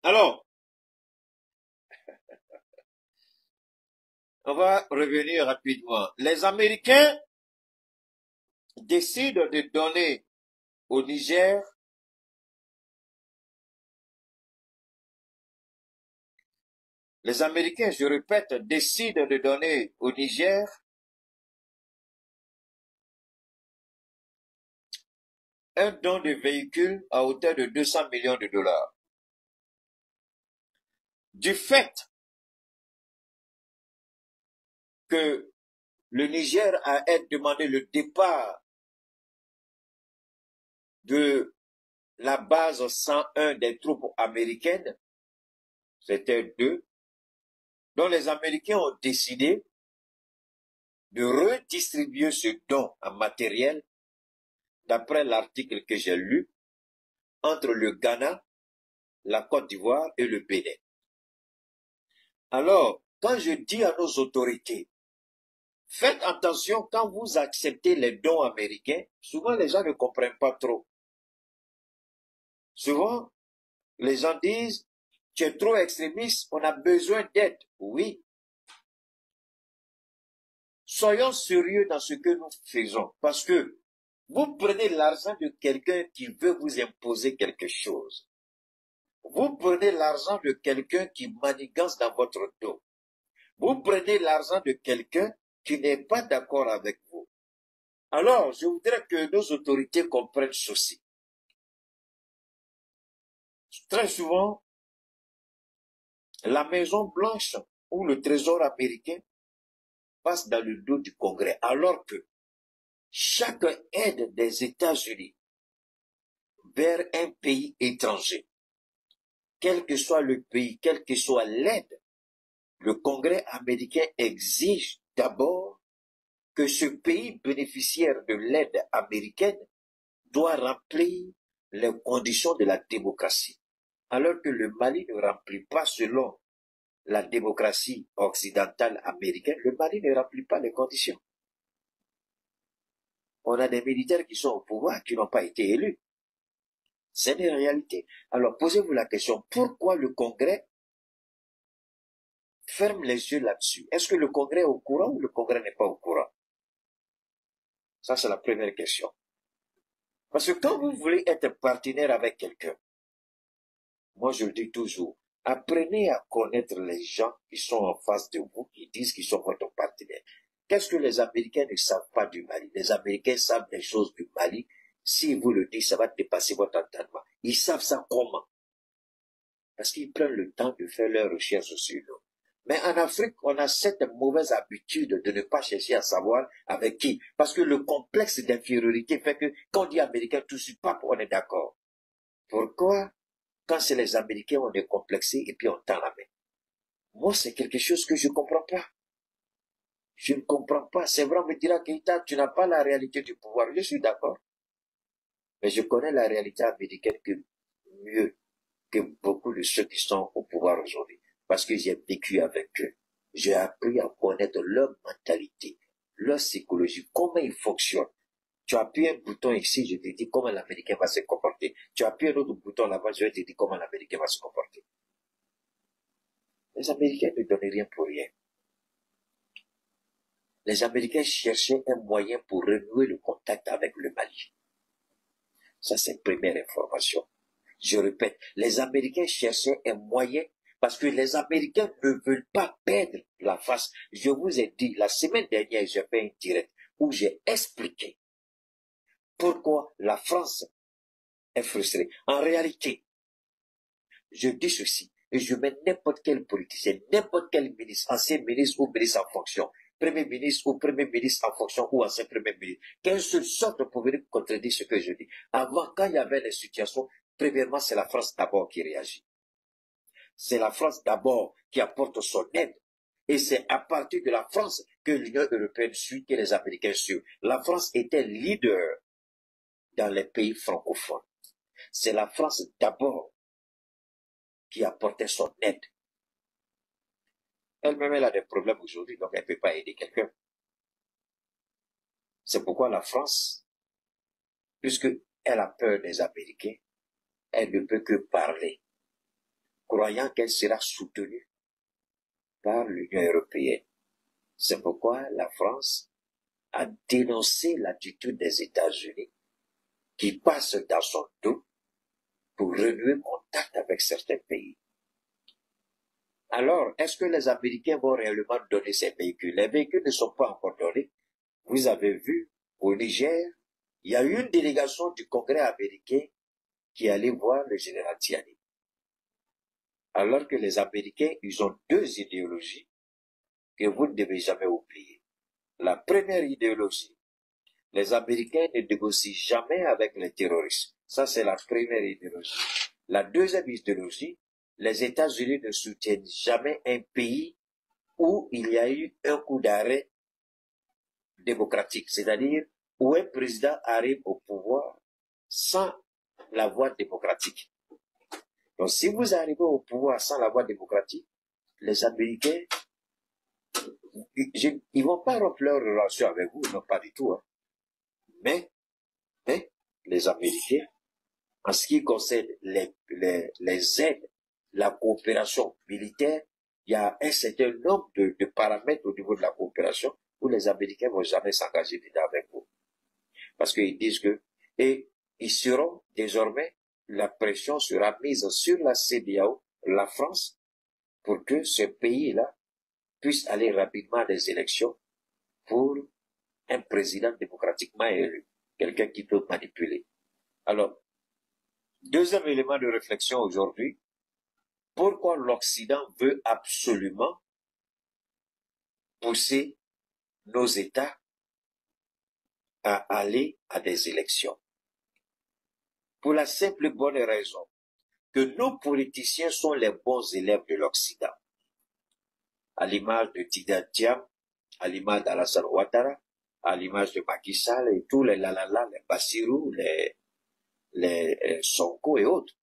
Alors, on va revenir rapidement. Les Américains décident de donner au Niger les Américains, je répète, décident de donner au Niger un don de véhicules à hauteur de 200 millions de dollars. Du fait que le Niger a demandé le départ de la base 101 des troupes américaines, c'était 2, dont les Américains ont décidé de redistribuer ce don en matériel, d'après l'article que j'ai lu, entre le Ghana, la Côte d'Ivoire et le Bénin. Alors, quand je dis à nos autorités, faites attention quand vous acceptez les dons américains, souvent les gens ne comprennent pas trop. Souvent, les gens disent, tu es trop extrémiste, on a besoin d'aide. Oui. Soyons sérieux dans ce que nous faisons, parce que vous prenez l'argent de quelqu'un qui veut vous imposer quelque chose. Vous prenez l'argent de quelqu'un qui manigance dans votre dos. Vous prenez l'argent de quelqu'un qui n'est pas d'accord avec vous. Alors, je voudrais que nos autorités comprennent ceci. Très souvent, la Maison Blanche ou le Trésor américain passe dans le dos du Congrès, alors que chaque aide des États-Unis vers un pays étranger, quel que soit le pays, quelle que soit l'aide, le Congrès américain exige d'abord que ce pays bénéficiaire de l'aide américaine doit remplir les conditions de la démocratie, alors que le Mali ne remplit pas selon la démocratie occidentale américaine, le Mali ne remplit pas les conditions. On a des militaires qui sont au pouvoir, qui n'ont pas été élus. C'est une réalité. Alors posez-vous la question, pourquoi le Congrès ferme les yeux là-dessus? Est-ce que le Congrès est au courant ou le Congrès n'est pas au courant? Ça, c'est la première question. Parce que quand vous voulez être partenaire avec quelqu'un, moi je le dis toujours, apprenez à connaître les gens qui sont en face de vous, qui disent qu'ils sont votre partenaire. Qu'est-ce que les Américains ne savent pas du Mali? Les Américains savent des choses du Mali. Si vous le dites, ça va dépasser votre entendement. Ils savent ça comment? Parce qu'ils prennent le temps de faire leurs recherches sur nous. Mais en Afrique, on a cette mauvaise habitude de ne pas chercher à savoir avec qui. Parce que le complexe d'infériorité fait que quand on dit américain, tout de suite, on est d'accord. Pourquoi? Quand c'est les Américains, on est complexé et puis on tend la main. Moi, c'est quelque chose que je ne comprends pas. Je ne comprends pas. C'est vrai, on me dira, Keïta, tu n'as pas la réalité du pouvoir. Je suis d'accord. Mais je connais la réalité américaine mieux que beaucoup de ceux qui sont au pouvoir aujourd'hui. Parce que j'ai vécu avec eux. J'ai appris à connaître leur mentalité, leur psychologie, comment ils fonctionnent. Tu appuies un bouton ici, je te dis comment l'Américain va se comporter. Tu appuies un autre bouton là-bas, je vais te dire comment l'Américain va se comporter. Les Américains ne donnent rien pour rien. Les Américains cherchaient un moyen pour renouer le contact avec le Mali. Ça, c'est première information. Je répète, les Américains cherchaient un moyen parce que les Américains ne veulent pas perdre la face. Je vous ai dit, la semaine dernière, j'ai fait un direct où j'ai expliqué pourquoi la France est frustrée. En réalité, je dis ceci, et je mets n'importe quel politicien, n'importe quel ministre, ancien ministre ou ministre en fonction, premier ministre ou premier ministre en fonction ou ancien premier ministre, qu'un seul sorte pour venir contredire ce que je dis. Avant, quand il y avait les situations, premièrement, c'est la France d'abord qui réagit. C'est la France d'abord qui apporte son aide. Et c'est à partir de la France que l'Union européenne suit, que les Américains suivent. La France était leader dans les pays francophones. C'est la France d'abord qui apportait son aide. Elle-même, elle a des problèmes aujourd'hui, donc elle ne peut pas aider quelqu'un. C'est pourquoi la France, puisque elle a peur des Américains, elle ne peut que parler. croyant qu'elle sera soutenue par l'Union européenne. C'est pourquoi la France a dénoncé l'attitude des États-Unis qui passent dans son dos pour renouer contact avec certains pays. Alors, est-ce que les Américains vont réellement donner ces véhicules? Les véhicules ne sont pas encore donnés. Vous avez vu, au Niger, il y a eu une délégation du Congrès américain qui allait voir le général Tiani. Alors que les Américains, ils ont deux idéologies que vous ne devez jamais oublier. La première idéologie, les Américains ne négocient jamais avec les terroristes. Ça, c'est la première idéologie. La deuxième idéologie, les États-Unis ne soutiennent jamais un pays où il y a eu un coup d'arrêt démocratique, c'est-à-dire où un président arrive au pouvoir sans la voie démocratique. Donc, si vous arrivez au pouvoir sans la voie démocratique, les Américains, ils vont pas rompre leur relation avec vous, non pas du tout. Hein. Mais, les Américains, en ce qui concerne les aides, la coopération militaire, il y a un certain nombre de paramètres au niveau de la coopération où les Américains vont jamais s'engager dedans avec vous. Parce qu'ils disent que, et ils seront désormais, la pression sera mise sur la CEDEAO, la France, pour que ce pays-là puisse aller rapidement à des élections pour un président démocratiquement élu, quelqu'un qui peut manipuler. Alors, deuxième élément de réflexion aujourd'hui, pourquoi l'Occident veut absolument pousser nos États à aller à des élections? Pour la simple bonne raison que nos politiciens sont les bons élèves de l'Occident. À l'image de Tidjane Thiam, à l'image d'Alassane Ouattara, à l'image de Macky Sall et tous les Lalala, les Bassirou, les Sonko et autres.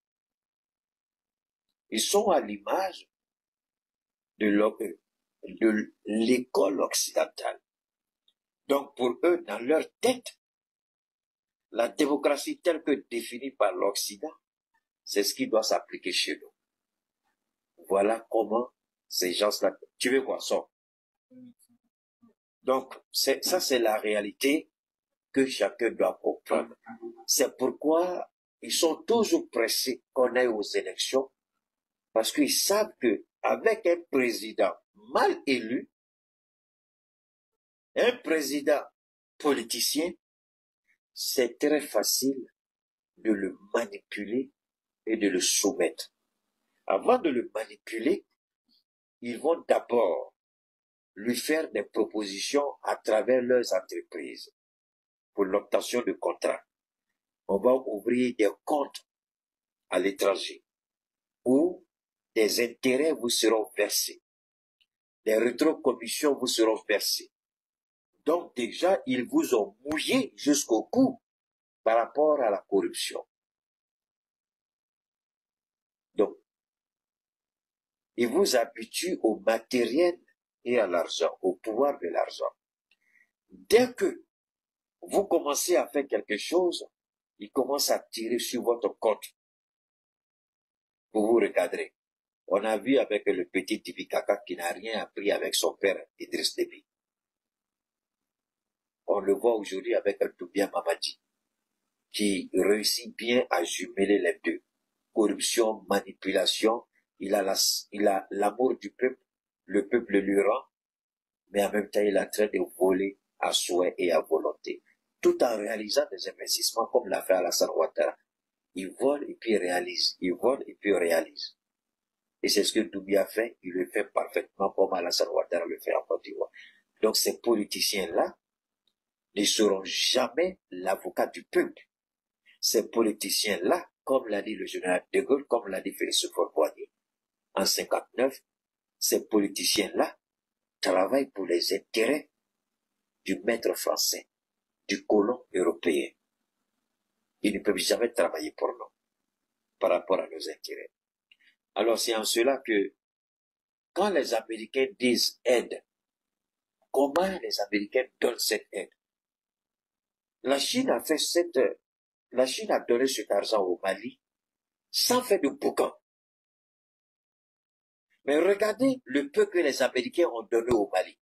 Ils sont à l'image de l'école occidentale. Donc pour eux, dans leur tête, la démocratie telle que définie par l'Occident, c'est ce qui doit s'appliquer chez nous. Voilà comment ces gens-là... Tu veux quoi, ça? Donc, ça c'est la réalité que chacun doit comprendre. C'est pourquoi ils sont toujours pressés qu'on aille aux élections, parce qu'ils savent que avec un président mal élu, un président politicien, c'est très facile de le manipuler et de le soumettre. Avant de le manipuler, ils vont d'abord lui faire des propositions à travers leurs entreprises pour l'obtention de contrats. On va ouvrir des comptes à l'étranger où des intérêts vous seront versés, des rétrocommissions vous seront versées. Donc déjà, ils vous ont mouillé jusqu'au cou par rapport à la corruption. Donc, ils vous habituent au matériel et à l'argent, au pouvoir de l'argent. Dès que vous commencez à faire quelque chose, ils commencent à tirer sur votre compte pour vous recadrer. On a vu avec le petit Tibi Kaka qui n'a rien appris avec son père, Idriss Déby. On le voit aujourd'hui avec un Toubia Mamadi, qui réussit bien à jumeler les deux. Corruption, manipulation, il a l'amour du peuple, le peuple lui rend, mais en même temps il est en train de voler à souhait et à volonté. Tout en réalisant des investissements comme l'a fait Alassane Ouattara. Il vole et puis il réalise, il vole et puis il réalise. Et c'est ce que Toubia fait, il le fait parfaitement comme Alassane Ouattara le fait en Côte d'Ivoire. Donc ces politiciens-là ne seront jamais l'avocat du peuple. Ces politiciens-là, comme l'a dit le général de Gaulle, comme l'a dit Félix Houphouët-Boigny en 59, ces politiciens-là travaillent pour les intérêts du maître français, du colon européen. Ils ne peuvent jamais travailler pour nous, par rapport à nos intérêts. Alors c'est en cela que, quand les Américains disent aide, comment les Américains donnent cette aide? La Chine a donné cet argent au Mali sans faire de boucan. Mais regardez le peu que les Américains ont donné au Mali.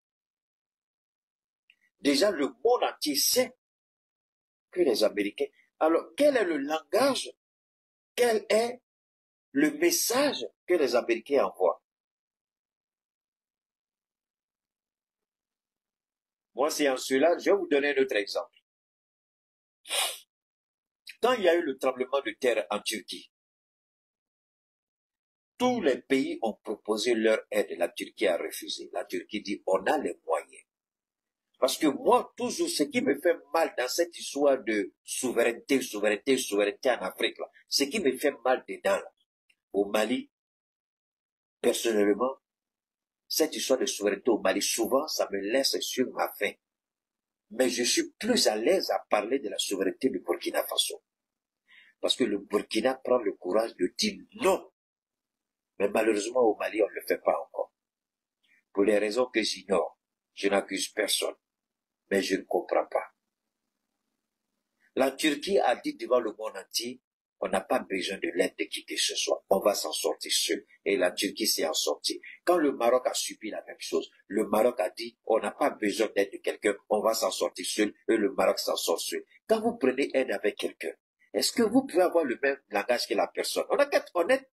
Déjà, le monde entier sait que les Américains... Alors, quel est le langage, quel est le message que les Américains envoient? Moi, c'est en cela, je vais vous donner un autre exemple. Quand il y a eu le tremblement de terre en Turquie, tous les pays ont proposé leur aide. La Turquie a refusé. La Turquie dit, on a les moyens. Parce que moi, toujours, ce qui me fait mal dans cette histoire de souveraineté en Afrique, là, ce qui me fait mal dedans, là, au Mali, personnellement, cette histoire de souveraineté au Mali, souvent, ça me laisse sur ma faim. Mais je suis plus à l'aise à parler de la souveraineté du Burkina Faso. Parce que le Burkina prend le courage de dire non. Mais malheureusement, au Mali, on ne le fait pas encore. Pour les raisons que j'ignore, je n'accuse personne. Mais je ne comprends pas. La Turquie a dit devant le monde entier, on n'a pas besoin de l'aide de qui que ce soit. On va s'en sortir seul. Et la Turquie s'est en sortie. Quand le Maroc a subi la même chose, le Maroc a dit, on n'a pas besoin d'aide de quelqu'un, on va s'en sortir seul. Et le Maroc s'en sort seul. Quand vous prenez aide avec quelqu'un, est-ce que vous pouvez avoir le même langage que la personne? On a qu'à être honnête.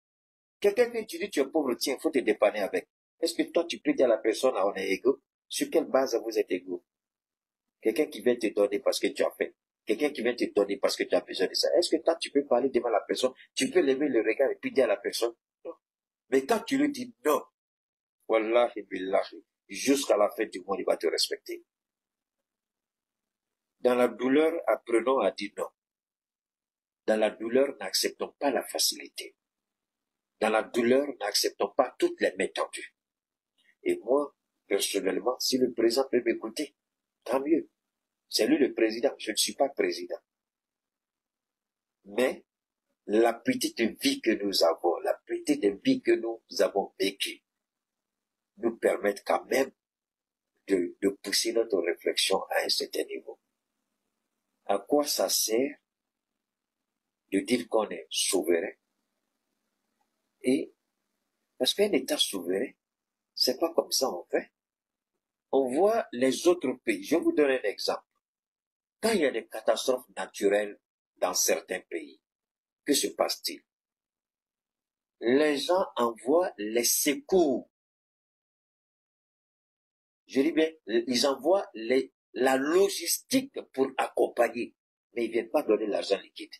Quelqu'un vient te dit, tu es pauvre, tiens, faut te dépanner avec. Est-ce que toi, tu peux dire à la personne, on est égaux? Sur quelle base vous êtes égaux? Quelqu'un qui vient te donner parce que tu as fait. Quelqu'un qui vient te donner parce que tu as besoin de ça. Est-ce que toi, tu peux parler devant la personne? Tu peux lever le regard et puis dire à la personne? Non. Mais quand tu lui dis non, wallahi billahi, jusqu'à la fin du monde, il va te respecter. Dans la douleur, apprenons à dire non. Dans la douleur, n'acceptons pas la facilité. Dans la douleur, n'acceptons pas toutes les mains tendues. Et moi, personnellement, si le président peut m'écouter, tant mieux. C'est lui le président, je ne suis pas président. Mais la petite vie que nous avons, la petite vie que nous avons vécue, nous permettent quand même de pousser notre réflexion à un certain niveau. À quoi ça sert de dire qu'on est souverain? Et parce qu'un État souverain, c'est pas comme ça on fait. On voit les autres pays. Je vais vous donner un exemple. Quand il y a des catastrophes naturelles dans certains pays, que se passe-t-il? Les gens envoient les secours. Je dis bien, ils envoient la logistique pour accompagner, mais ils ne viennent pas donner l'argent liquide.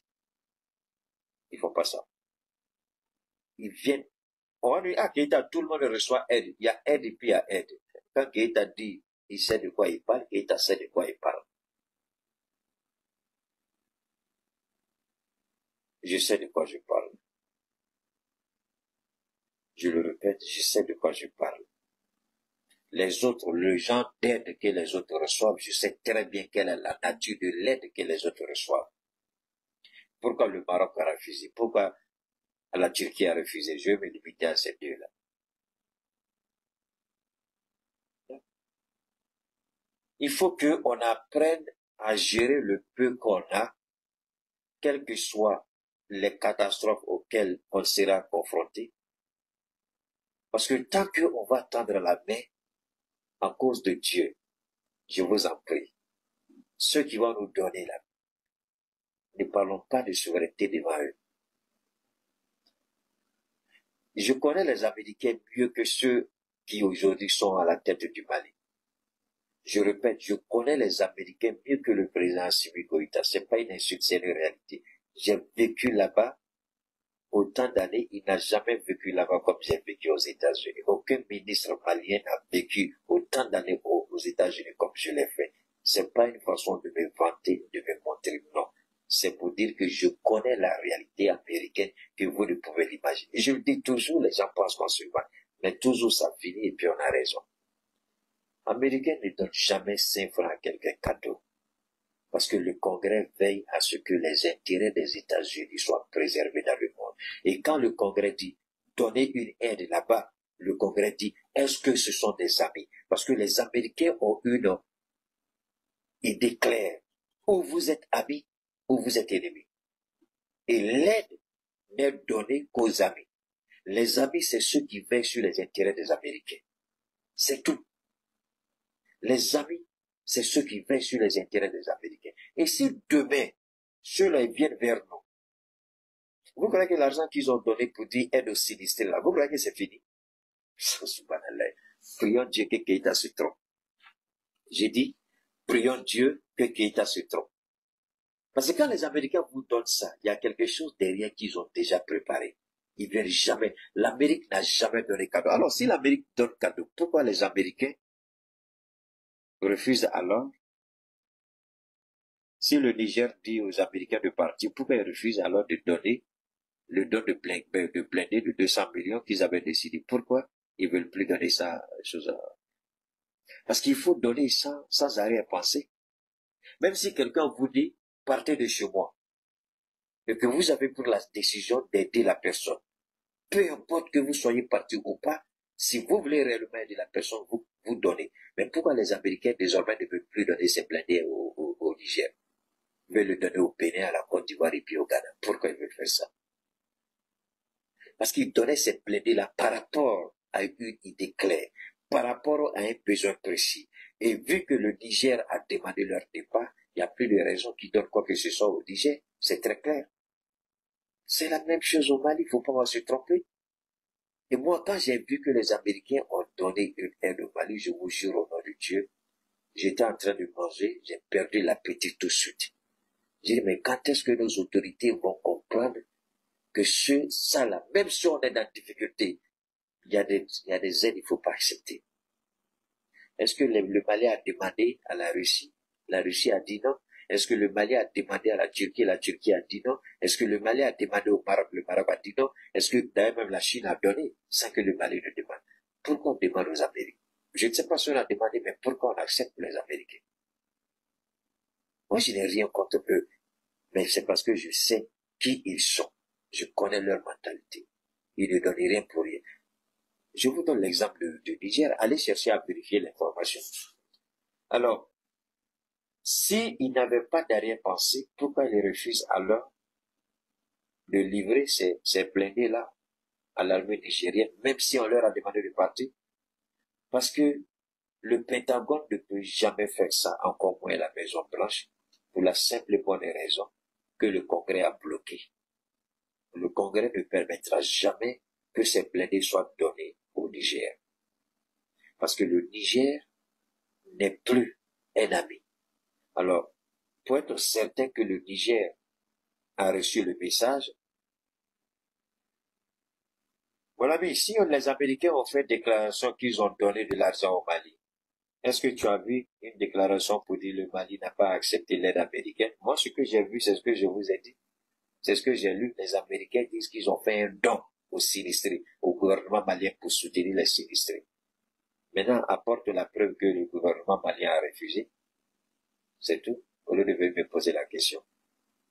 Ils ne font pas ça. Ils viennent. On va dire, ah, Keïta, tout le monde reçoit aide. Il y a aide et puis il y a aide. Quand Keïta dit, il sait de quoi il parle, Keïta sait de quoi il parle. Je sais de quoi je parle. Je le répète, je sais de quoi je parle. Les autres, le genre d'aide que les autres reçoivent, je sais très bien quelle est la nature de l'aide que les autres reçoivent. Pourquoi le Maroc a refusé? Pourquoi la Turquie a refusé? Je vais me limiter à ces deux-là. Il faut qu'on apprenne à gérer le peu qu'on a, quelles que soient les catastrophes auxquelles on sera confronté. Parce que tant qu'on va tendre la main en cause de Dieu, je vous en prie, ceux qui vont nous donner la main, ne parlons pas de souveraineté devant eux. Je connais les Américains mieux que ceux qui aujourd'hui sont à la tête du Mali. Je répète, je connais les Américains mieux que le président Assimi Goïta. C'est pas une insulte, c'est une réalité. J'ai vécu là-bas autant d'années, il n'a jamais vécu là-bas comme j'ai vécu aux États-Unis. Aucun ministre malien n'a vécu autant d'années aux États-Unis comme je l'ai fait. C'est pas une façon de me vanter, de me montrer, non. C'est pour dire que je connais la réalité américaine que vous ne pouvez l'imaginer. Je le dis toujours, les gens pensent qu'on se bat, mais toujours ça finit et puis on a raison. Américains ne donnent jamais 5 francs à quelqu'un cadeau. Parce que le Congrès veille à ce que les intérêts des États-Unis soient préservés dans le monde. Et quand le Congrès dit donner une aide là-bas, le Congrès dit est-ce que ce sont des amis? Parce que les Américains ont une idée claire. Ou vous êtes amis, ou vous êtes ennemis. Et l'aide n'est donnée qu'aux amis. Les amis, c'est ceux qui veillent sur les intérêts des Américains. C'est tout. Les amis, c'est ceux qui veillent sur les intérêts des Américains. Et si demain, ceux-là viennent vers nous, vous croyez que l'argent qu'ils ont donné pour dire aide aux sinistrés là, vous croyez que c'est fini? Subhanallah. Prions Dieu que Keïta se trompe. J'ai dit, prions Dieu que Keïta se trompe. Parce que quand les Américains vous donnent ça, il y a quelque chose derrière qu'ils ont déjà préparé. Ils ne viennent jamais. L'Amérique n'a jamais donné cadeau. Alors, si l'Amérique donne cadeau, pourquoi les Américains refusent alors? Si le Niger dit aux Américains de partir, pourquoi ils refusent alors de donner le don de blindés de 200 millions qu'ils avaient décidé? Pourquoi ils ne veulent plus donner ça? Parce qu'il faut donner ça sans arrière-pensée. Même si quelqu'un vous dit, partez de chez moi, et que vous avez pris la décision d'aider la personne, peu importe que vous soyez parti ou pas, si vous voulez réellement aider la personne, vous donnez. Mais pourquoi les Américains désormais ne veulent plus donner ces blindés au Niger? Ils veulent le donner au Bénin, à la Côte d'Ivoire et puis au Ghana. Pourquoi ils veulent faire ça? Parce qu'ils donnaient ces blindés-là par rapport à une idée claire, par rapport à un besoin précis. Et vu que le Niger a demandé leur départ, il n'y a plus de raison qu'ils donnent quoi que ce soit au Niger. C'est très clair. C'est la même chose au Mali, il ne faut pas se tromper. Et moi, quand j'ai vu que les Américains ont donné une aide au Mali, je vous jure au nom de Dieu, j'étais en train de manger, j'ai perdu l'appétit tout de suite. J'ai dit, mais quand est-ce que nos autorités vont comprendre que ça là, même si on est dans la difficulté, il y a des aides, il ne faut pas accepter. Est-ce que le Mali a demandé à la Russie a dit non? Est-ce que le Mali a demandé à la Turquie a dit non? Est-ce que le Mali a demandé au Maroc a dit non? Est-ce que d'ailleurs même la Chine a donné sans que le Mali ne demande? Pourquoi on demande aux Américains? Je ne sais pas si on a demandé, mais pourquoi on accepte les Américains? Moi, je n'ai rien contre eux, mais c'est parce que je sais qui ils sont. Je connais leur mentalité. Ils ne donnent rien pour rien. Je vous donne l'exemple du Niger. Allez chercher à vérifier l'information. Alors, s'ils n'avaient pas d'arrière-pensée, pourquoi ils refusent alors de livrer ces blindés-là à l'armée nigérienne, même si on leur a demandé de partir? Parce que le Pentagone ne peut jamais faire ça, encore moins la Maison Blanche, pour la simple et bonne raison que le Congrès a bloqué. Le Congrès ne permettra jamais que ces blindés soient donnés au Niger. Parce que le Niger n'est plus un ami. Alors, pour être certain que le Niger a reçu le message, mon ami, si les Américains ont fait déclaration qu'ils ont donné de l'argent au Mali, est-ce que tu as vu une déclaration pour dire que le Mali n'a pas accepté l'aide américaine? Moi, ce que j'ai vu, c'est ce que je vous ai dit. C'est ce que j'ai lu. Les Américains disent qu'ils ont fait un don aux sinistrés, au gouvernement malien pour soutenir les sinistrés. Maintenant, apporte la preuve que le gouvernement malien a refusé. C'est tout. Au lieu de me poser la question.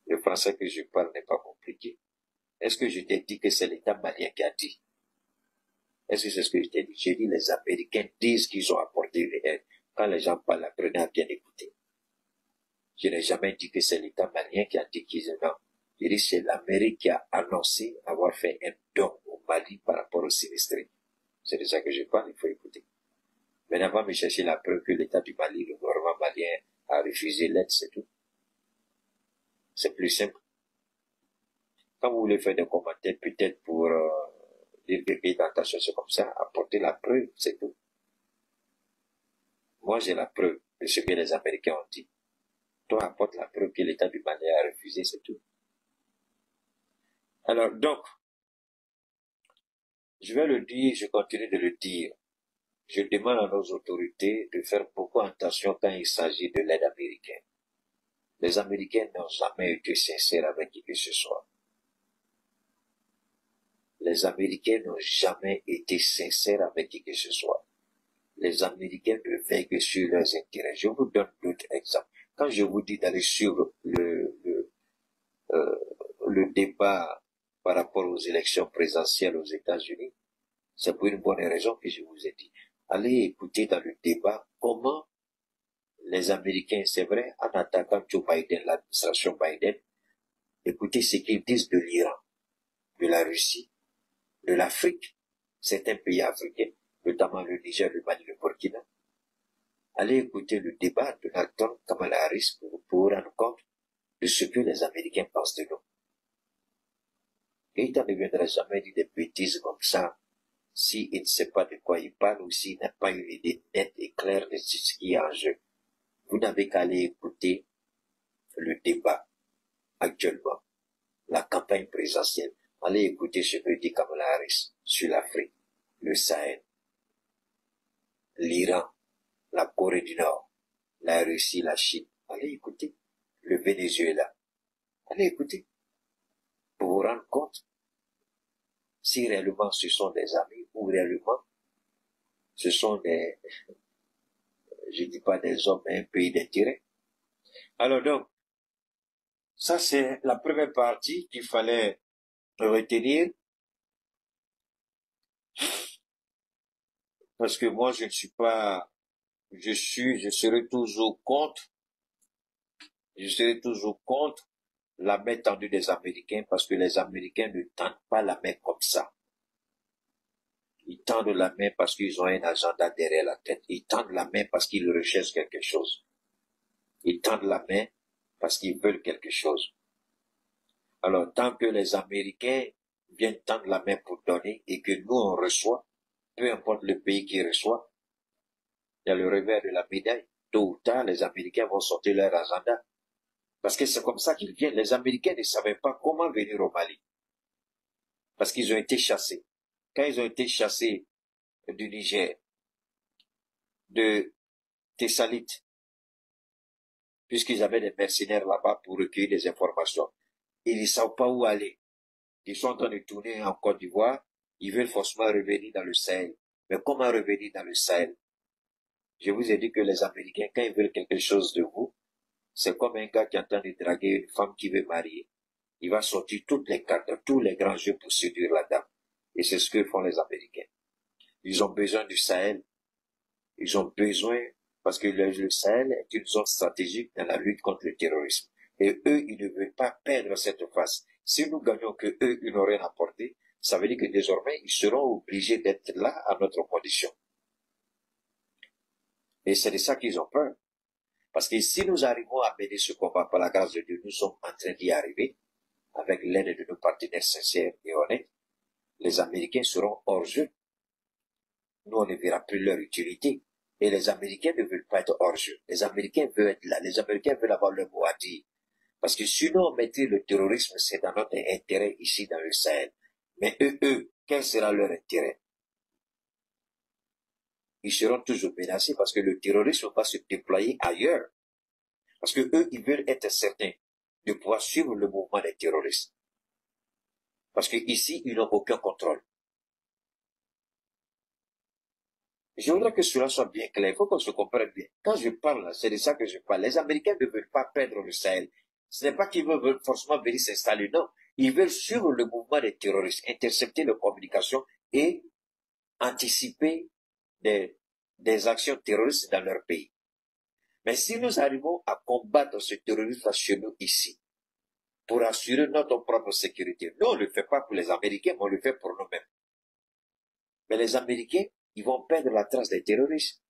Le français que je parle n'est pas compliqué. Est-ce que je t'ai dit que c'est l'État malien qui a dit? Est-ce que c'est ce que je t'ai dit? J'ai dit les Américains disent qu'ils ont apporté une aide. Quand les gens parlent, apprenez à bien écouter. Je n'ai jamais dit que c'est l'État malien qui a dit qu'ils ont. J'ai dit c'est l'Amérique qui a annoncé avoir fait un don au Mali par rapport aux sinistrés. C'est de ça que je parle, il faut écouter. Maintenant, va me chercher la preuve que l'État du Mali, le gouvernement malien, a refusé l'aide, c'est tout. C'est plus simple. Quand vous voulez faire des commentaires, peut-être pour dire que dans ta chose comme ça, apporter la preuve, c'est tout. Moi, j'ai la preuve de ce que les Américains ont dit. Toi, apporte la preuve que l'État du Mali a refusé, c'est tout. Alors, donc, je vais le dire, je continue de le dire. Je demande à nos autorités de faire beaucoup attention quand il s'agit de l'aide américaine. Les Américains n'ont jamais été sincères avec qui que ce soit. Les Américains n'ont jamais été sincères avec qui que ce soit. Les Américains ne veillent que sur leurs intérêts. Je vous donne d'autres exemples. Quand je vous dis d'aller suivre le débat par rapport aux élections présidentielles aux États-Unis, c'est pour une bonne raison que je vous ai dit. Allez écouter dans le débat comment les Américains, c'est vrai, en attaquant Joe Biden, l'administration Biden, écoutez ce qu'ils disent de l'Iran, de la Russie, de l'Afrique, certains pays africains, notamment le Niger, le Mali, le Burkina. Allez écouter le débat de Donald Trump, Kamala Harris, pour vous rendre compte de ce que les Américains pensent de nous. Et il ne viendra jamais dire des bêtises comme ça, s'il ne sait pas de quoi il parle ou s'il n'a pas une idée nette et claire de ce qui est en jeu. Vous n'avez qu'à aller écouter le débat actuellement, la campagne présidentielle. Allez écouter ce que dit Kamala Harris sur l'Afrique, le Sahel, l'Iran, la Corée du Nord, la Russie, la Chine. Allez écouter le Venezuela. Allez écouter pour vous rendre compte si réellement ce sont des amis ou réellement ce sont des, je dis pas des hommes, mais un pays d'intérêt. Alors donc, ça c'est la première partie qu'il fallait retenir. Parce que moi je ne suis pas, je serai toujours contre la main tendue des Américains parce que les Américains ne tendent pas la main comme ça. Ils tendent la main parce qu'ils ont un agenda derrière la tête. Ils tendent la main parce qu'ils recherchent quelque chose. Ils tendent la main parce qu'ils veulent quelque chose. Alors, tant que les Américains viennent tendre la main pour donner et que nous on reçoit, peu importe le pays qui reçoit, il y a le revers de la médaille. Tôt ou tard, les Américains vont sortir leur agenda. Parce que c'est comme ça qu'ils viennent. Les Américains ne savaient pas comment venir au Mali. Parce qu'ils ont été chassés. Quand ils ont été chassés du Niger, de Thessalite, puisqu'ils avaient des mercenaires là-bas pour recueillir des informations, ils ne savent pas où aller. Ils sont en train de tourner en Côte d'Ivoire, ils veulent forcément revenir dans le Sahel. Mais comment revenir dans le Sahel? Je vous ai dit que les Américains, quand ils veulent quelque chose de vous, c'est comme un gars qui est en train de draguer une femme qui veut marier. Il va sortir toutes les cartes, tous les grands jeux pour séduire la dame. Et c'est ce que font les Américains. Ils ont besoin du Sahel. Ils ont besoin, parce que le Sahel est une zone stratégique dans la lutte contre le terrorisme. Et eux, ils ne veulent pas perdre cette phase. Si nous gagnons que eux, ils n'ont rien apporté, ça veut dire que désormais, ils seront obligés d'être là à notre condition. Et c'est de ça qu'ils ont peur. Parce que si nous arrivons à mener ce combat par la grâce de Dieu, nous sommes en train d'y arriver, avec l'aide de nos partenaires sincères et honnêtes, les Américains seront hors jeu. Nous, on ne verra plus leur utilité. Et les Américains ne veulent pas être hors jeu. Les Américains veulent être là. Les Américains veulent avoir le mot à dire. Parce que sinon, on mettrait le terrorisme, c'est dans notre intérêt ici dans le Sahel. Mais eux, quel sera leur intérêt? Ils seront toujours menacés parce que le terrorisme va se déployer ailleurs. Parce que eux, ils veulent être certains de pouvoir suivre le mouvement des terroristes. Parce que ici, ils n'ont aucun contrôle. Je voudrais que cela soit bien clair. Il faut qu'on se comprenne bien. Quand je parle, c'est de ça que je parle. Les Américains ne veulent pas perdre le Sahel. Ce n'est pas qu'ils veulent forcément venir s'installer, non. Ils veulent suivre le mouvement des terroristes, intercepter les communications et anticiper des actions terroristes dans leur pays. Mais si nous arrivons à combattre ce terrorisme chez nous ici, pour assurer notre propre sécurité, nous on ne le fait pas pour les Américains, mais on le fait pour nous-mêmes. Mais les Américains, ils vont perdre la trace des terroristes.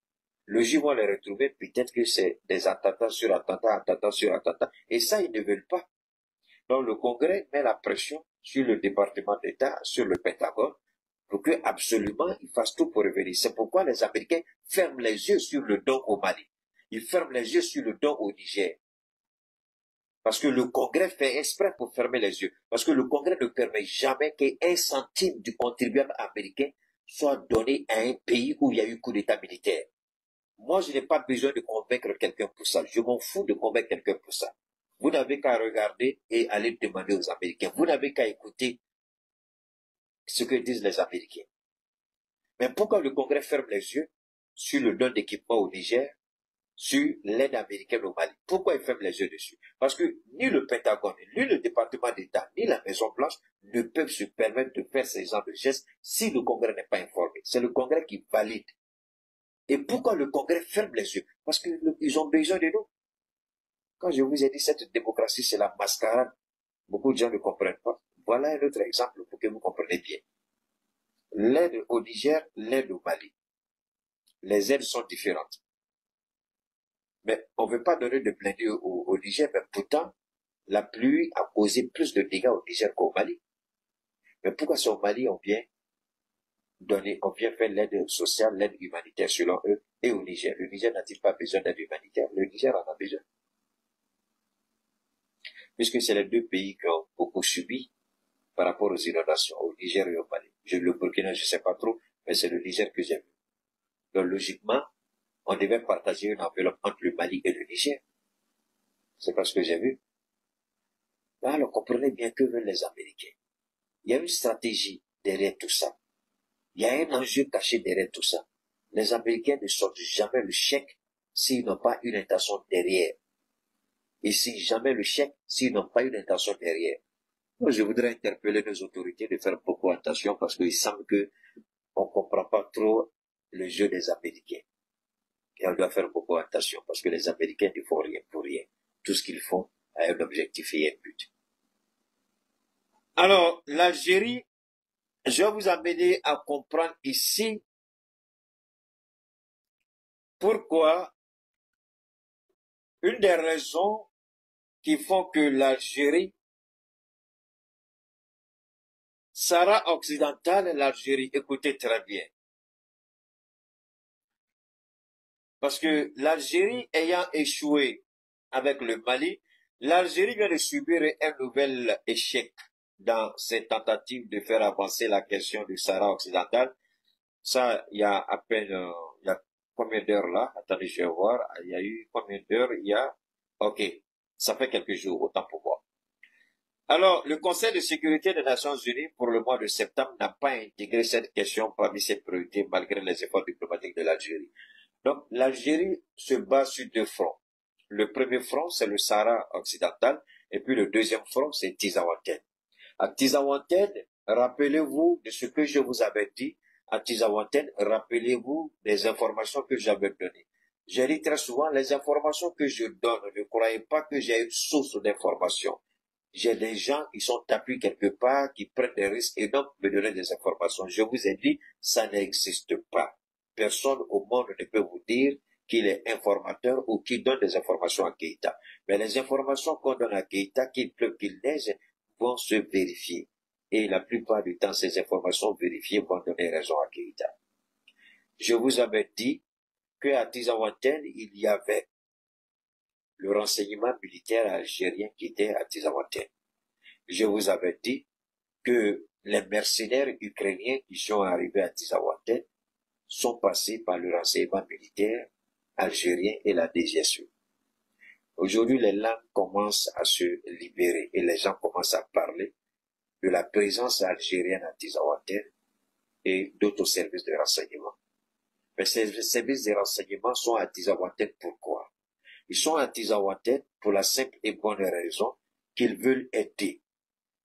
Le jour vont les retrouver, peut-être que c'est des attentats sur attentats, attentats sur attentats. Et ça, ils ne veulent pas. Donc le Congrès met la pression sur le département d'État, sur le Pentagone, pour que absolument ils fassent tout pour revenir. C'est pourquoi les Américains ferment les yeux sur le don au Mali. Ils ferment les yeux sur le don au Niger. Parce que le Congrès fait exprès pour fermer les yeux. Parce que le Congrès ne permet jamais qu'un centime du contribuable américain soit donné à un pays où il y a eu coup d'État militaire. Moi, je n'ai pas besoin de convaincre quelqu'un pour ça. Je m'en fous de convaincre quelqu'un pour ça. Vous n'avez qu'à regarder et aller demander aux Américains. Vous n'avez qu'à écouter ce que disent les Américains. Mais pourquoi le Congrès ferme les yeux sur le don d'équipement au Niger, sur l'aide américaine au Mali? Pourquoi ils ferment les yeux dessus? Parce que ni le Pentagone, ni le département d'État, ni la Maison-Blanche ne peuvent se permettre de faire ces genres de gestes si le Congrès n'est pas informé. C'est le Congrès qui valide. Et pourquoi le Congrès ferme les yeux? Parce qu'ils ont besoin de nous. Quand je vous ai dit cette démocratie, c'est la mascarade, beaucoup de gens ne comprennent pas. Voilà un autre exemple pour que vous compreniez bien. L'aide au Niger, l'aide au Mali. Les aides sont différentes. Mais on ne veut pas donner de plein au Niger, mais pourtant, la pluie a causé plus de dégâts au Niger qu'au Mali. Mais pourquoi c'est au Mali on vient faire l'aide sociale, l'aide humanitaire selon eux, et au Niger? Le Niger n'a-t-il pas besoin d'aide humanitaire? Le Niger en a besoin. Puisque c'est les deux pays qui ont beaucoup subi par rapport aux inondations, au Niger et au Mali. Le Burkina, je ne sais pas trop, mais c'est le Niger que j'ai vu. Donc, logiquement, on devait partager une enveloppe entre le Mali et le Niger. C'est pas ce que j'ai vu. Alors, comprenez bien que veulent les Américains. Il y a une stratégie derrière tout ça. Il y a un enjeu caché derrière tout ça. Les Américains ne sortent jamais le chèque s'ils n'ont pas une intention derrière. Et si jamais le chèque s'ils n'ont pas une intention derrière. Moi, je voudrais interpeller nos autorités de faire beaucoup attention parce qu'il semble que on comprend pas trop le jeu des Américains. Et on doit faire beaucoup attention parce que les Américains ne font rien pour rien. Tout ce qu'ils font a un objectif et un but. Alors, l'Algérie, je vais vous amener à comprendre ici pourquoi une des raisons qui font que l'Algérie, Sahara occidental, l'Algérie, écoutez très bien. Parce que l'Algérie ayant échoué avec le Mali, l'Algérie vient de subir un nouvel échec dans ses tentatives de faire avancer la question du Sahara occidental. Ça, il y a à peine, il y a combien d'heures là? Attendez, je vais voir. Il y a eu combien d'heures? Ok, ça fait quelques jours, autant pour moi. Alors, le Conseil de sécurité des Nations Unies pour le mois de septembre n'a pas intégré cette question parmi ses priorités malgré les efforts diplomatiques de l'Algérie. Donc, l'Algérie se bat sur deux fronts. Le premier front, c'est le Sahara occidental, et puis le deuxième front, c'est Tizawanten. À Tizawanten, rappelez-vous de ce que je vous avais dit. À Tizawanten, rappelez-vous des informations que j'avais données. J'ai dit très souvent, les informations que je donne, ne croyez pas que j'ai une source d'informations. J'ai des gens qui sont appuyés quelque part, qui prennent des risques et donc me donner des informations. Je vous ai dit, ça n'existe pas. Personne au monde ne peut vous dire qu'il est informateur ou qu'il donne des informations à Keïta. Mais les informations qu'on donne à Keïta, qu'il pleuve, qu'il neige, vont se vérifier. Et la plupart du temps, ces informations vérifiées vont donner raison à Keïta. Je vous avais dit qu'à Tizawanten, il y avait le renseignement militaire algérien qui était à Tizawanten. Je vous avais dit que les mercenaires ukrainiens qui sont arrivés à Tizawanten sont passés par le renseignement militaire algérien et la DGSE. Aujourd'hui, les langues commencent à se libérer et les gens commencent à parler de la présence algérienne à Tizawanten et d'autres services de renseignement. Mais ces services de renseignement sont à Tizawanten pourquoi? Ils sont à Tizawanten pour la simple et bonne raison qu'ils veulent aider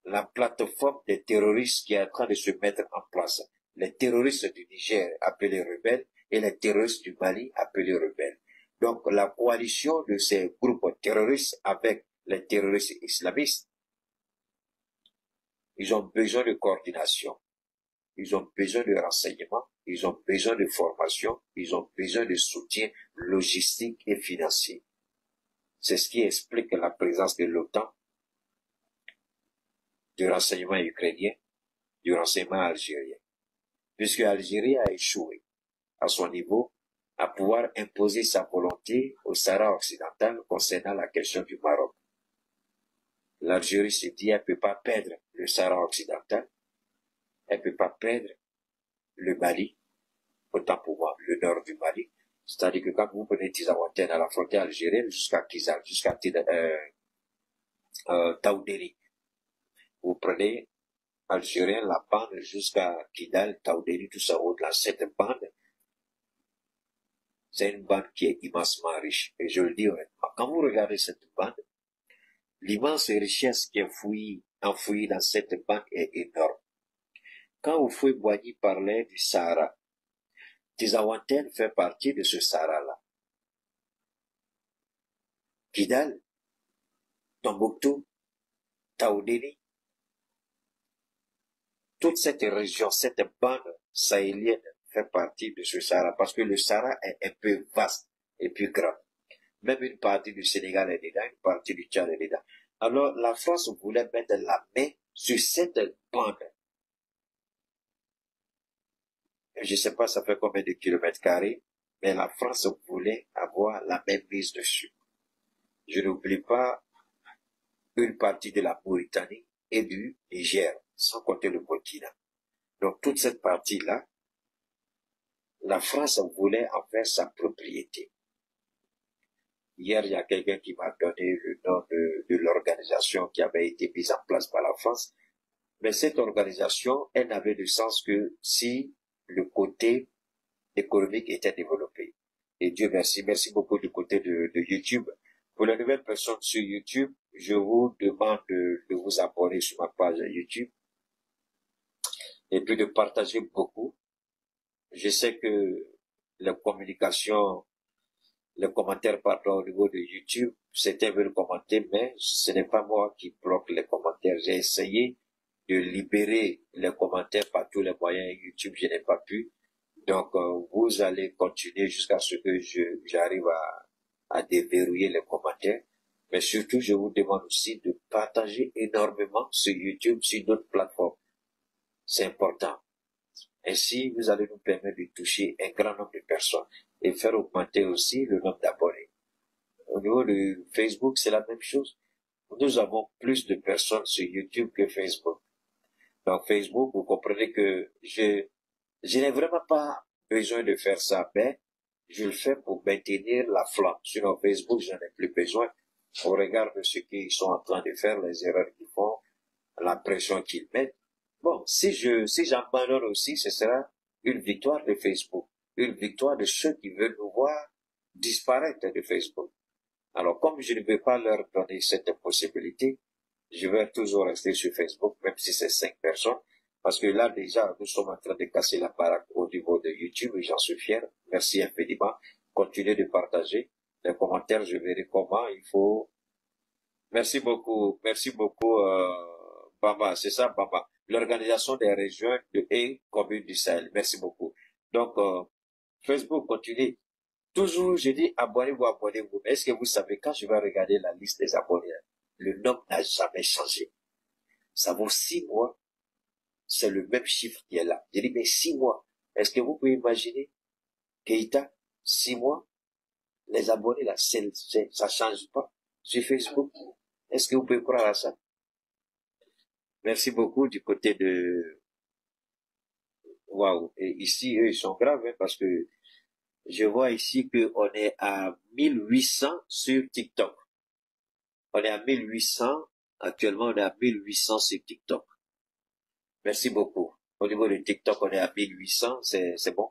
la plateforme des terroristes qui est en train de se mettre en place. Les terroristes du Niger appelés rebelles et les terroristes du Mali appelés rebelles. Donc la coalition de ces groupes terroristes avec les terroristes islamistes, ils ont besoin de coordination, ils ont besoin de renseignement, ils ont besoin de formation, ils ont besoin de soutien logistique et financier. C'est ce qui explique la présence de l'OTAN, du renseignement ukrainien, du renseignement algérien. Puisque l'Algérie a échoué à son niveau à pouvoir imposer sa volonté au Sahara occidental concernant la question du Maroc. L'Algérie se dit, elle ne peut pas perdre le Sahara occidental, elle ne peut pas perdre le Mali, autant pour moi, le nord du Mali. C'est-à-dire que quand vous prenez Tizawanten à la frontière algérienne jusqu'à Kizal, jusqu'à Taoudéri, vous prenez algérien, la bande jusqu'à Kidal, Taoudéri, tout ça, au-delà, cette bande, c'est une bande qui est immensement riche. Et je le dis honnêtement, quand vous regardez cette bande, l'immense richesse qui est enfouie dans cette bande est énorme. Quand Houphouët-Boigny parlait du Sahara, Tizawanten fait partie de ce Sahara-là. Kidal, Tombouctou, Taoudéni, toute cette région, cette bande sahélienne fait partie de ce Sahara, parce que le Sahara est un peu vaste et plus grand. Même une partie du Sénégal est dedans, une partie du Tchad est dedans. Alors, la France voulait mettre la main sur cette bande. Je ne sais pas ça fait combien de kilomètres carrés, mais la France voulait avoir la même mise dessus. Je n'oublie pas une partie de la Mauritanie et du Niger, sans compter le Burkina. Donc toute cette partie-là, la France voulait en faire sa propriété. Hier, il y a quelqu'un qui m'a donné le nom de l'organisation qui avait été mise en place par la France. Mais cette organisation, elle n'avait de sens que si le côté économique était développé. Et Dieu merci, merci beaucoup du côté de YouTube. Pour les nouvelles personnes sur YouTube, je vous demande de vous abonner sur ma page YouTube et puis de partager beaucoup. Je sais que les communications, les commentaires, pardon, au niveau de YouTube, certains veulent commenter, mais ce n'est pas moi qui bloque les commentaires. J'ai essayé de libérer les commentaires par tous les moyens. YouTube, je n'ai pas pu. Donc, vous allez continuer jusqu'à ce que j'arrive à déverrouiller les commentaires. Mais surtout, je vous demande aussi de partager énormément sur YouTube, sur d'autres plateformes. C'est important. Ainsi, vous allez nous permettre de toucher un grand nombre de personnes et faire augmenter aussi le nombre d'abonnés. Au niveau de Facebook, c'est la même chose. Nous avons plus de personnes sur YouTube que Facebook. Donc, Facebook, vous comprenez que je n'ai vraiment pas besoin de faire ça, mais je le fais pour maintenir la flamme. Sur Facebook, je n'en ai plus besoin. Au regard de ce qu'ils sont en train de faire, les erreurs qu'ils font, la pression qu'ils mettent. Bon, si j'abandonne aussi, ce sera une victoire de Facebook. Une victoire de ceux qui veulent nous voir disparaître de Facebook. Alors, comme je ne vais pas leur donner cette possibilité, je vais toujours rester sur Facebook, même si c'est 5 personnes. Parce que là, déjà, nous sommes en train de casser la baraque au niveau de YouTube et j'en suis fier. Merci infiniment. Continuez de partager. Les commentaires, je verrai comment il faut. Merci beaucoup, Bamba. C'est ça, Bamba. L'organisation des régions et communes du Sahel. Merci beaucoup. Donc, Facebook, continuez. Toujours, je dis abonnez-vous, abonnez-vous. Mais est-ce que vous savez, quand je vais regarder la liste des abonnés, le nombre n'a jamais changé. Ça vaut 6 mois. C'est le même chiffre qui est là. J'ai dit, mais 6 mois. Est-ce que vous pouvez imaginer, Keïta, 6 mois, les abonnés là, ça change pas sur Facebook. Est-ce que vous pouvez croire à ça? Merci beaucoup du côté de, waouh. Et ici, eux, ils sont graves, hein, parce que je vois ici qu'on est à 1800 sur TikTok. On est à 1800. Actuellement, on est à 1800 sur TikTok. Merci beaucoup. Au niveau de TikTok, on est à 1800, c'est bon.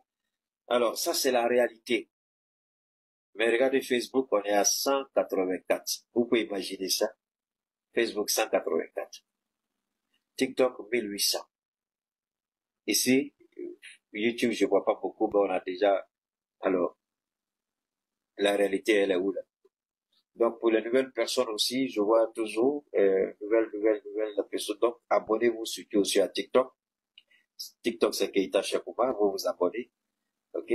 Alors, ça, c'est la réalité. Mais regardez Facebook, on est à 184. Vous pouvez imaginer ça. Facebook, 184. TikTok, 1800. Ici, YouTube, je vois pas beaucoup, mais on a déjà, alors, la réalité, elle est où là? Donc, pour les nouvelles personnes aussi, je vois toujours, nouvelles personnes. Donc, abonnez-vous surtout aussi à TikTok. TikTok, c'est Keïta Chakouma, vous vous abonnez. OK?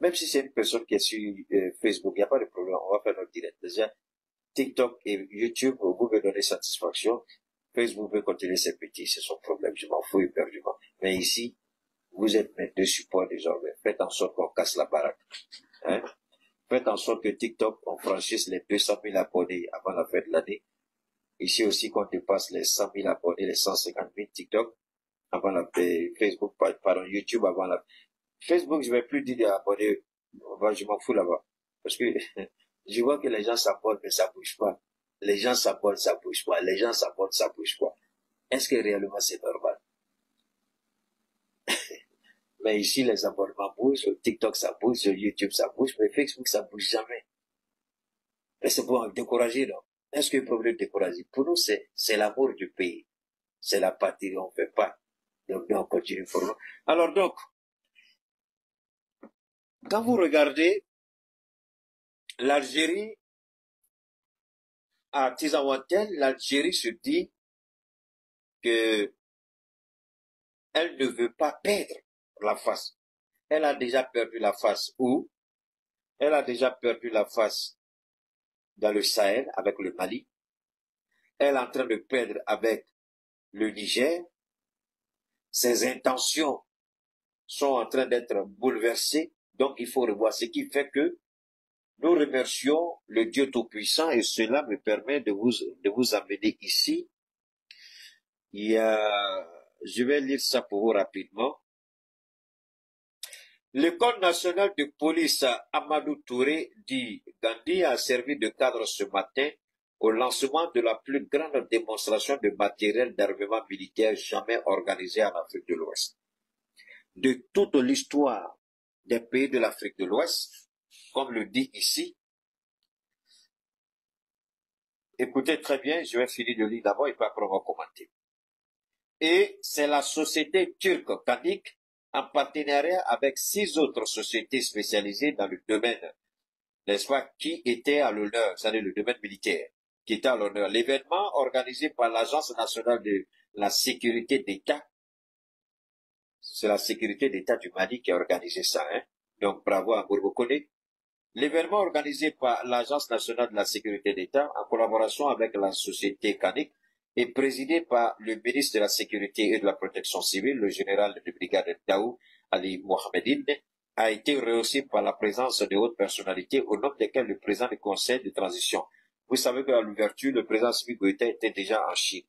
Même si c'est une personne qui est sur Facebook, il n'y a pas de problème, on va faire notre direct. Déjà, TikTok et YouTube, vous pouvez donner satisfaction. Facebook veut continuer ses petits, c'est son problème, je m'en fous éperdument. Mais ici, vous êtes mes deux supports désormais. Faites en sorte qu'on casse la baraque. Hein? Faites en sorte que TikTok, on franchisse les 200 000 abonnés avant la fin de l'année. Ici aussi, qu'on dépasse les 100 000 abonnés, les 150 000 TikTok avant la Facebook, pardon, YouTube avant la Facebook, je vais plus dire abonnés. Je m'en fous là-bas. Parce que je vois que les gens s'abonnent, mais ça bouge pas. Les gens s'abonnent, ça bouge pas. Les gens s'abonnent, ça bouge pas. Est-ce que réellement c'est normal? Mais ici, les abonnements bougent, sur TikTok ça bouge, sur YouTube ça bouge, mais Facebook ça bouge jamais. Mais c'est pour décourager, non? Est-ce que le problème décourager? Pour nous, c'est l'amour du pays. C'est la patrie, on fait pas. Donc, on continue pour nous. Alors donc, quand vous regardez l'Algérie, à Tizawantel, l'Algérie se dit que elle ne veut pas perdre la face. Elle a déjà perdu la face où? Elle a déjà perdu la face dans le Sahel avec le Mali. Elle est en train de perdre avec le Niger. Ses intentions sont en train d'être bouleversées. Donc il faut revoir ce qui fait que nous remercions le Dieu Tout-Puissant et cela me permet de vous amener ici. Je vais lire ça pour vous rapidement. L'École nationale de police Amadou Touré dit Gandhi a servi de cadre ce matin au lancement de la plus grande démonstration de matériel d'armement militaire jamais organisée en Afrique de l'Ouest. De toute l'histoire des pays de l'Afrique de l'Ouest, comme le dit ici, écoutez très bien, je vais finir de lire d'abord et puis après on va commenter. Et c'est la société turque Kanik, en partenariat avec 6 autres sociétés spécialisées dans le domaine, n'est-ce pas, qui étaient à l'honneur, c'est-à-dire le domaine militaire, qui était à l'honneur. L'événement organisé par l'Agence nationale de la sécurité d'État, c'est la sécurité d'État du Mali qui a organisé ça, hein. Donc bravo à Bourbokone. L'événement organisé par l'Agence nationale de la sécurité d'État, en collaboration avec la société Kanik, est présidé par le ministre de la Sécurité et de la Protection civile, le général de brigade Daou Ali Mohamedine, a été rehaussé par la présence de hautes personnalités, au nom desquelles le président du Conseil de transition. Vous savez qu'à l'ouverture, le président Assimi Goïta était déjà en Chine.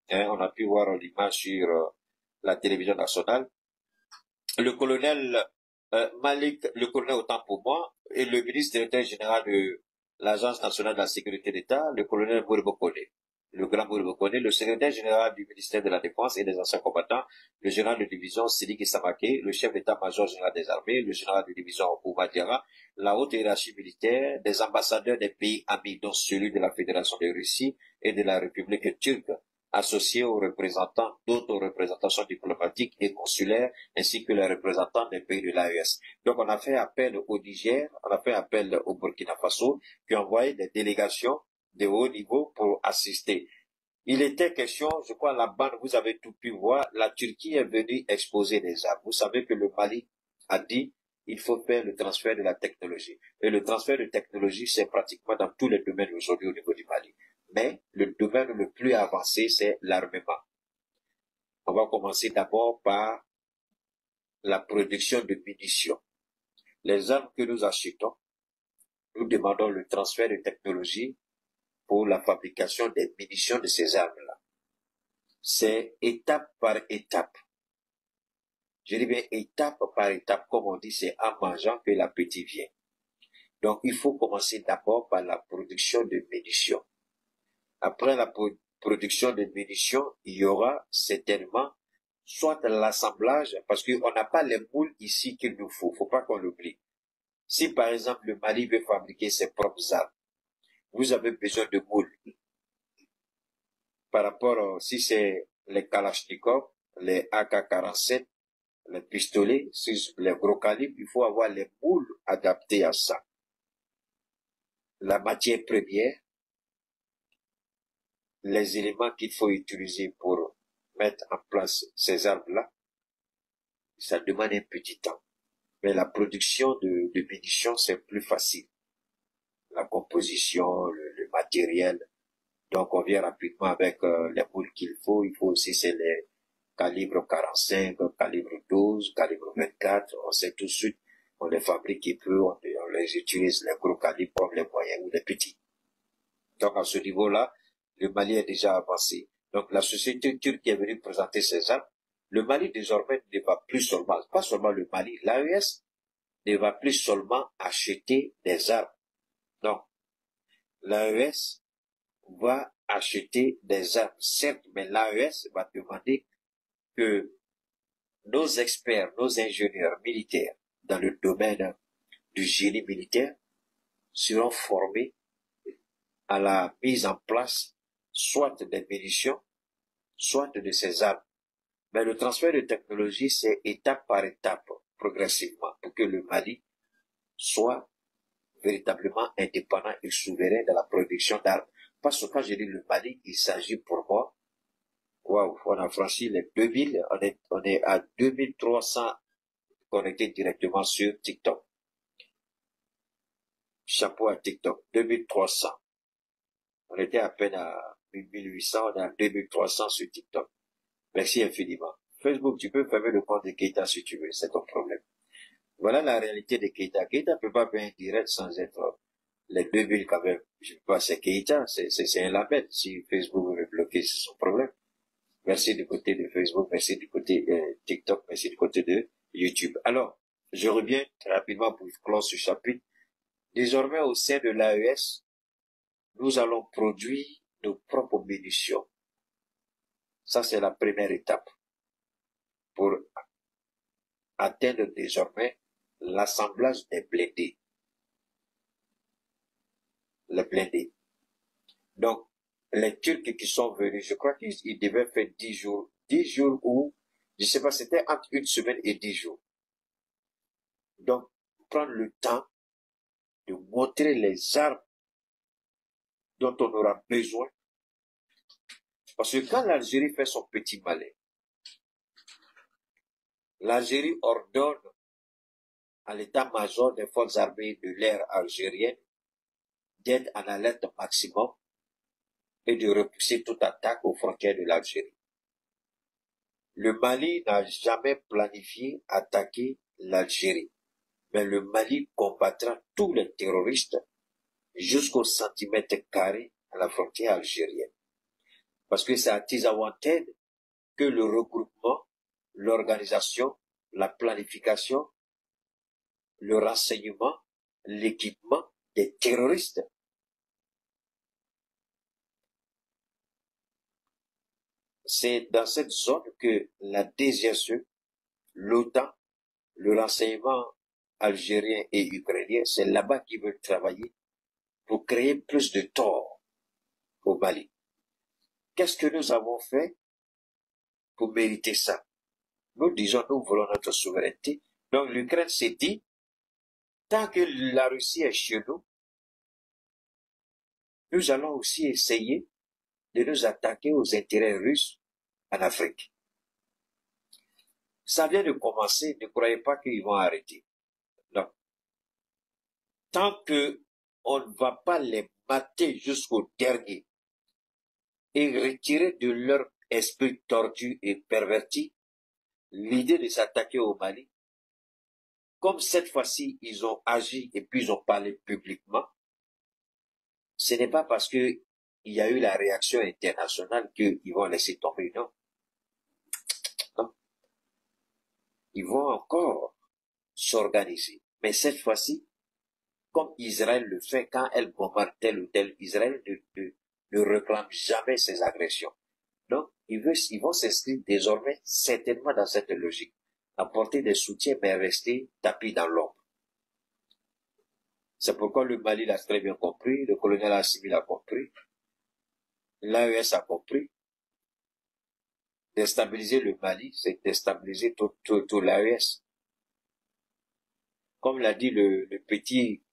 Hein, on a pu voir l'image sur la télévision nationale. Le colonel Malik, le colonel autant pour moi, et le ministre directeur général de l'Agence nationale de la sécurité d'État, le colonel Bourbokone. Le grand Bourbokone, le secrétaire général du ministère de la Défense et des anciens combattants, le général de division Sidiki Samake, le chef d'état-major général des armées, le général de division Ouma Diarra, la haute hiérarchie militaire, des ambassadeurs des pays amis, dont celui de la Fédération de Russie et de la République turque, associés aux représentants d'autres représentations diplomatiques et consulaires, ainsi que les représentants des pays de l'AES. Donc on a fait appel au Niger, on a fait appel au Burkina Faso, qui ont envoyé des délégations de haut niveau pour assister. Il était question, je crois, la bande, vous avez tout pu voir, la Turquie est venue exposer des armes. Vous savez que le Mali a dit, il faut faire le transfert de la technologie. Et le transfert de technologie, c'est pratiquement dans tous les domaines aujourd'hui au niveau du Mali. Mais le domaine le plus avancé, c'est l'armement. On va commencer d'abord par la production de munitions. Les armes que nous achetons, nous demandons le transfert de technologie pour la fabrication des munitions de ces armes-là. C'est étape par étape. Je dis bien étape par étape, comme on dit, c'est en mangeant que l'appétit vient. Donc, il faut commencer d'abord par la production de munitions. Après la production de munitions, il y aura certainement soit l'assemblage, parce qu'on n'a pas les moules ici qu'il nous faut pas qu'on l'oublie. Si par exemple le Mali veut fabriquer ses propres armes, vous avez besoin de moules. Par rapport, si c'est les Kalachnikov, les AK-47, les pistolets, les gros calibres, il faut avoir les moules adaptés à ça. La matière première, les éléments qu'il faut utiliser pour mettre en place ces armes-là, ça demande un petit temps. Mais la production de munitions, c'est plus facile. La composition, le matériel. Donc, on vient rapidement avec les moules qu'il faut. Il faut aussi, c'est les calibres 45, calibre 12, calibre 24. On sait tout de suite, on les fabrique et puis on les utilise, les gros calibres comme les moyens ou les petits. Donc, à ce niveau-là, le Mali est déjà avancé. Donc, la société turque est venue présenter ses armes. Le Mali, désormais, ne va plus seulement, pas seulement le Mali, l'AES ne va plus seulement acheter des armes. Non. L'AES va acheter des armes, certes, mais l'AES va demander que nos experts, nos ingénieurs militaires dans le domaine du génie militaire seront formés à la mise en place soit des munitions, soit de ces armes. Mais le transfert de technologie, c'est étape par étape, progressivement, pour que le Mali soit véritablement indépendant et souverain dans la production d'armes. Parce que quand je dis le Mali, il s'agit pour moi Waouh, on a franchi les 2000, on est à 2300 connectés directement sur TikTok. Chapeau à TikTok, 2300. On était à peine à 1800, on est à 2300 sur TikTok. Merci infiniment. Facebook, tu peux fermer le compte de Keita si tu veux, c'est ton problème. Voilà la réalité de Keita. Keita peut pas faire un direct sans être les 2000 quand même. Je sais pas, c'est Keita, c'est un label. Si Facebook veut me bloquer, c'est son problème. Merci du côté de Facebook, merci du côté TikTok, merci du côté de YouTube. Alors, je reviens très rapidement pour clore ce chapitre. Désormais, au sein de l'AES, nous allons produire nos propres munitions. Ça, c'est la première étape pour atteindre désormais l'assemblage des blindés. Les blindés. Donc, les Turcs qui sont venus, je crois qu'ils devaient faire 10 jours. 10 jours ou, je sais pas, c'était entre une semaine et 10 jours. Donc, prendre le temps de montrer les armes dont on aura besoin. Parce que quand l'Algérie fait son petit malin, l'Algérie ordonne à l'état-major des forces armées de l'air algérienne d'être en alerte maximum et de repousser toute attaque aux frontières de l'Algérie. Le Mali n'a jamais planifié attaquer l'Algérie, mais le Mali combattra tous les terroristes jusqu'au centimètre carré à la frontière algérienne. Parce que c'est à Tizawanted que le regroupement, l'organisation, la planification, le renseignement, l'équipement des terroristes. C'est dans cette zone que la DGSE, l'OTAN, le renseignement algérien et ukrainien, c'est là-bas qu'ils veulent travailler pour créer plus de tort au Mali. Qu'est-ce que nous avons fait pour mériter ça? Nous disons, nous voulons notre souveraineté. Donc l'Ukraine s'est dit, tant que la Russie est chez nous, nous allons aussi essayer de nous attaquer aux intérêts russes en Afrique. Ça vient de commencer, ne croyez pas qu'ils vont arrêter. Non. Tant que on ne va pas les mater jusqu'au dernier et retirer de leur esprit tordu et perverti l'idée de s'attaquer au Mali, comme cette fois-ci ils ont agi et puis ils ont parlé publiquement, ce n'est pas parce que il y a eu la réaction internationale qu'ils vont laisser tomber, non. Non. Ils vont encore s'organiser. Mais cette fois-ci, comme Israël le fait quand elle bombarde tel ou tel, Israël ne réclame jamais ses agressions. Donc, ils vont s'inscrire désormais certainement dans cette logique. Apporter des soutiens, mais rester tapis dans l'ombre. C'est pourquoi le Mali l'a très bien compris, le colonel Assimi l'a compris, l'AES a compris. Déstabiliser le Mali, c'est déstabiliser tout l'AES. Comme l'a dit le petit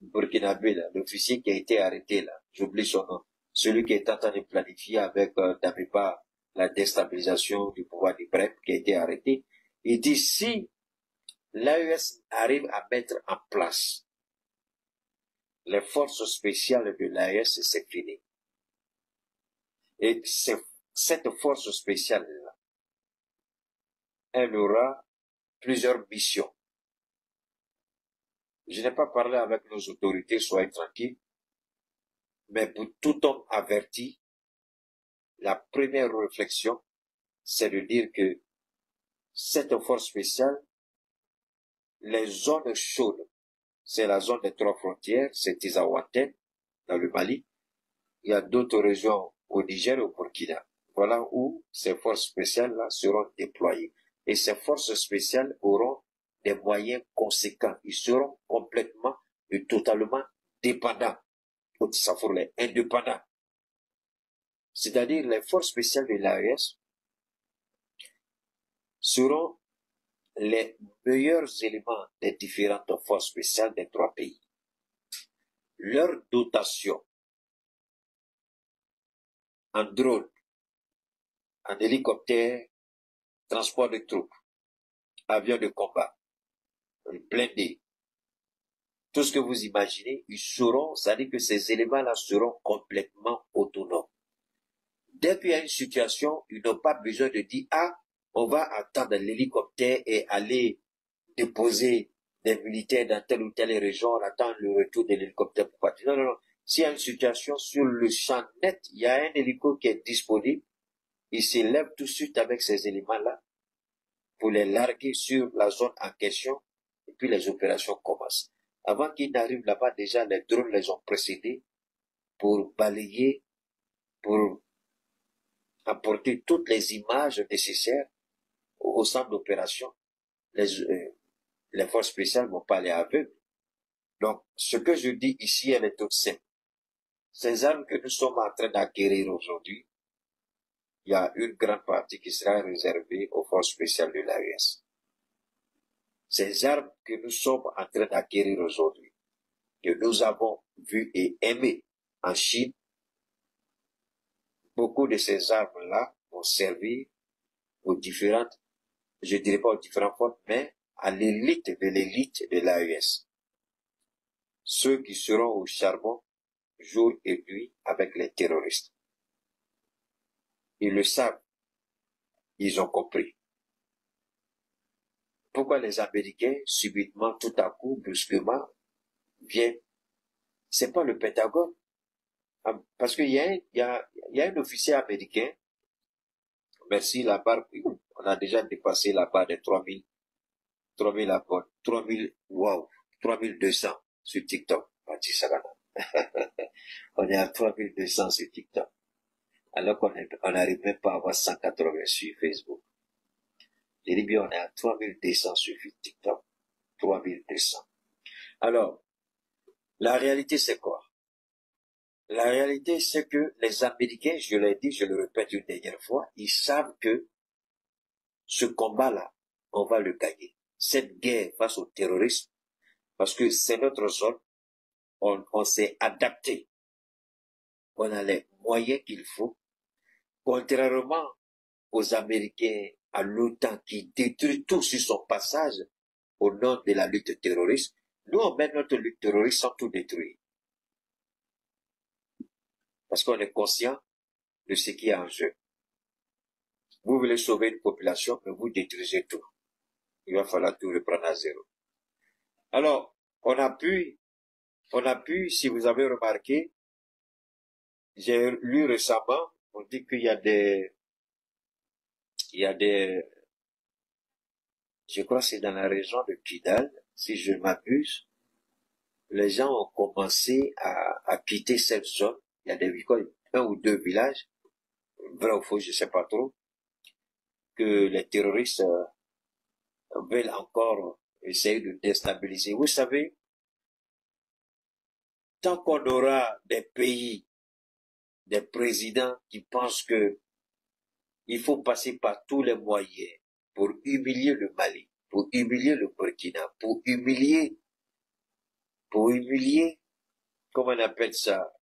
burkinabé, l'officier qui a été arrêté là, j'oublie son nom, celui qui est en train de planifier avec Damiba la déstabilisation du pouvoir d'Ibrahim qui a été arrêté. Il dit si l'AES arrive à mettre en place les forces spéciales de l'AES, c'est fini. Et cette force spéciale-là, elle aura plusieurs missions. Je n'ai pas parlé avec nos autorités, soyez tranquilles, mais pour tout homme averti, la première réflexion, c'est de dire que cette force spéciale, les zones chaudes, c'est la zone des 3 frontières, c'est Tizawanten, dans le Mali. Il y a d'autres régions au Niger et au Burkina. Voilà où ces forces spéciales-là seront déployées. Et ces forces spéciales auront des moyens conséquents. Ils seront complètement et totalement dépendants. Indépendants. C'est-à-dire les forces spéciales de l'AES seront les meilleurs éléments des différentes forces spéciales des 3 pays. Leur dotation en drone, en hélicoptère, transport de troupes, avions de combat, blindés, tout ce que vous imaginez, ils seront, c'est-à-dire que ces éléments-là seront complètement autonomes. Dès qu'il y a une situation, ils n'ont pas besoin de dire, ah, on va attendre l'hélicoptère et aller déposer des militaires dans telle ou telle région, on attend le retour de l'hélicoptère pour partir. Non, non, non. S'il y a une situation sur le champ net, il y a un hélico qui est disponible, il s'élève tout de suite avec ces éléments-là pour les larguer sur la zone en question, et puis les opérations commencent. Avant qu'ils n'arrivent là-bas, déjà les drones les ont précédés pour balayer, pour apporter toutes les images nécessaires au centre d'opération. Les forces spéciales vont pas aller aveugles. Donc, ce que je dis ici, elle est toute simple. Ces armes que nous sommes en train d'acquérir aujourd'hui, il y a une grande partie qui sera réservée aux forces spéciales de l'AES. Ces armes que nous sommes en train d'acquérir aujourd'hui, que nous avons vues et aimées en Chine, beaucoup de ces armes-là vont servir aux différentes, je dirais pas aux différentes forces, mais à l'élite de l'AES. Ceux qui seront au charbon jour et nuit avec les terroristes. Ils le savent. Ils ont compris. Pourquoi les Américains, subitement, tout à coup, brusquement, viennent? C'est pas le Pentagone. Parce qu'il y a un officier américain, merci la barre, on a déjà dépassé la barre de 3000 abonnés, 3200 sur TikTok. On est à 3200 sur TikTok. Alors qu'on n'arrive même pas à avoir 180 sur Facebook. J'ai dit bien, on est à 3200 sur TikTok. 3200. Alors, la réalité, c'est quoi? La réalité, c'est que les Américains, je l'ai dit, je le répète une dernière fois, ils savent que ce combat-là, on va le gagner. Cette guerre face au terrorisme, parce que c'est notre zone, on s'est adapté. On a les moyens qu'il faut. Contrairement aux Américains, à l'OTAN qui détruit tout sur son passage au nom de la lutte terroriste, nous on met notre lutte terroriste sans tout détruire. Parce qu'on est conscient de ce qui est en jeu. Vous voulez sauver une population, mais vous détruisez tout. Il va falloir tout reprendre à zéro. Alors, on a pu, si vous avez remarqué, j'ai lu récemment, on dit qu'il y a des, je crois que c'est dans la région de Kidal, si je m'abuse, les gens ont commencé à quitter cette zone. Il y a un ou deux villages, vrai ou faux, je sais pas trop, que les terroristes veulent encore essayer de déstabiliser. Vous savez, tant qu'on aura des pays, des présidents qui pensent que il faut passer par tous les moyens pour humilier le Mali, pour humilier le Burkina, pour humilier, comment on appelle ça,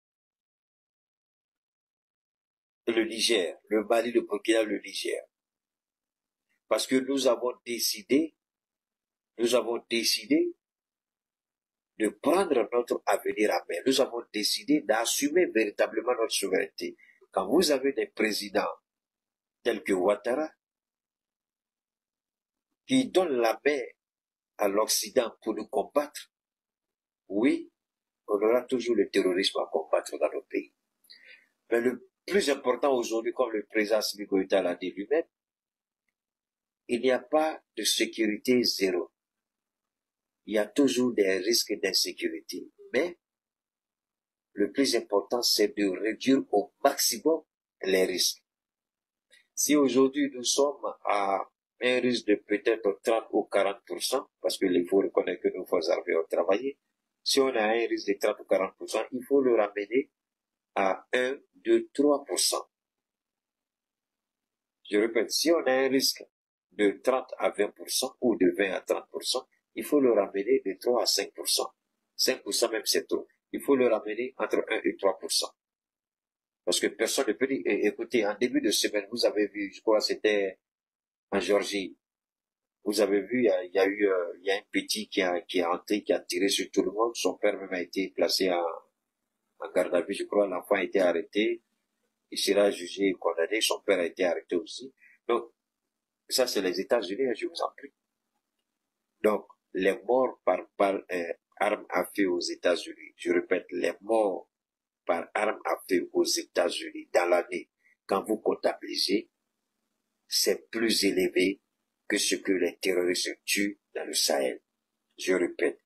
le Niger, le Mali, le Burkina, le Niger. Parce que nous avons décidé de prendre notre avenir à main. Nous avons décidé d'assumer véritablement notre souveraineté. Quand vous avez des présidents tels que Ouattara, qui donnent la main à l'Occident pour nous combattre, oui, on aura toujours le terrorisme à combattre dans nos pays. Mais le plus important aujourd'hui, comme le président Assimi Goïta l'a dit lui-même, il n'y a pas de sécurité zéro. Il y a toujours des risques d'insécurité. Mais le plus important, c'est de réduire au maximum les risques. Si aujourd'hui nous sommes à un risque de peut-être 30 ou 40%, parce qu'il faut reconnaître que nos forces armées ont travaillé, si on a un risque de 30 ou 40%, il faut le ramener à 1, 2, 3%. Je répète, si on a un risque de 30 à 20% ou de 20 à 30%, il faut le ramener de 3 à 5%. 5% même c'est trop. Il faut le ramener entre 1 et 3%. Parce que personne ne peut dire, écoutez, en début de semaine, vous avez vu, je crois que c'était en Géorgie, vous avez vu, il y a un petit qui est entré, qui a tiré sur tout le monde. Son père même a été placé en garde à vue, je crois. L'enfant a été arrêté. Il sera jugé et condamné. Son père a été arrêté aussi. Donc, ça, c'est les États-Unis, je vous en prie. Donc, les morts par arme à feu aux États-Unis, je répète, les morts par arme à feu aux États-Unis dans l'année, quand vous comptabilisez, c'est plus élevé que ce que les terroristes tuent dans le Sahel. Je répète,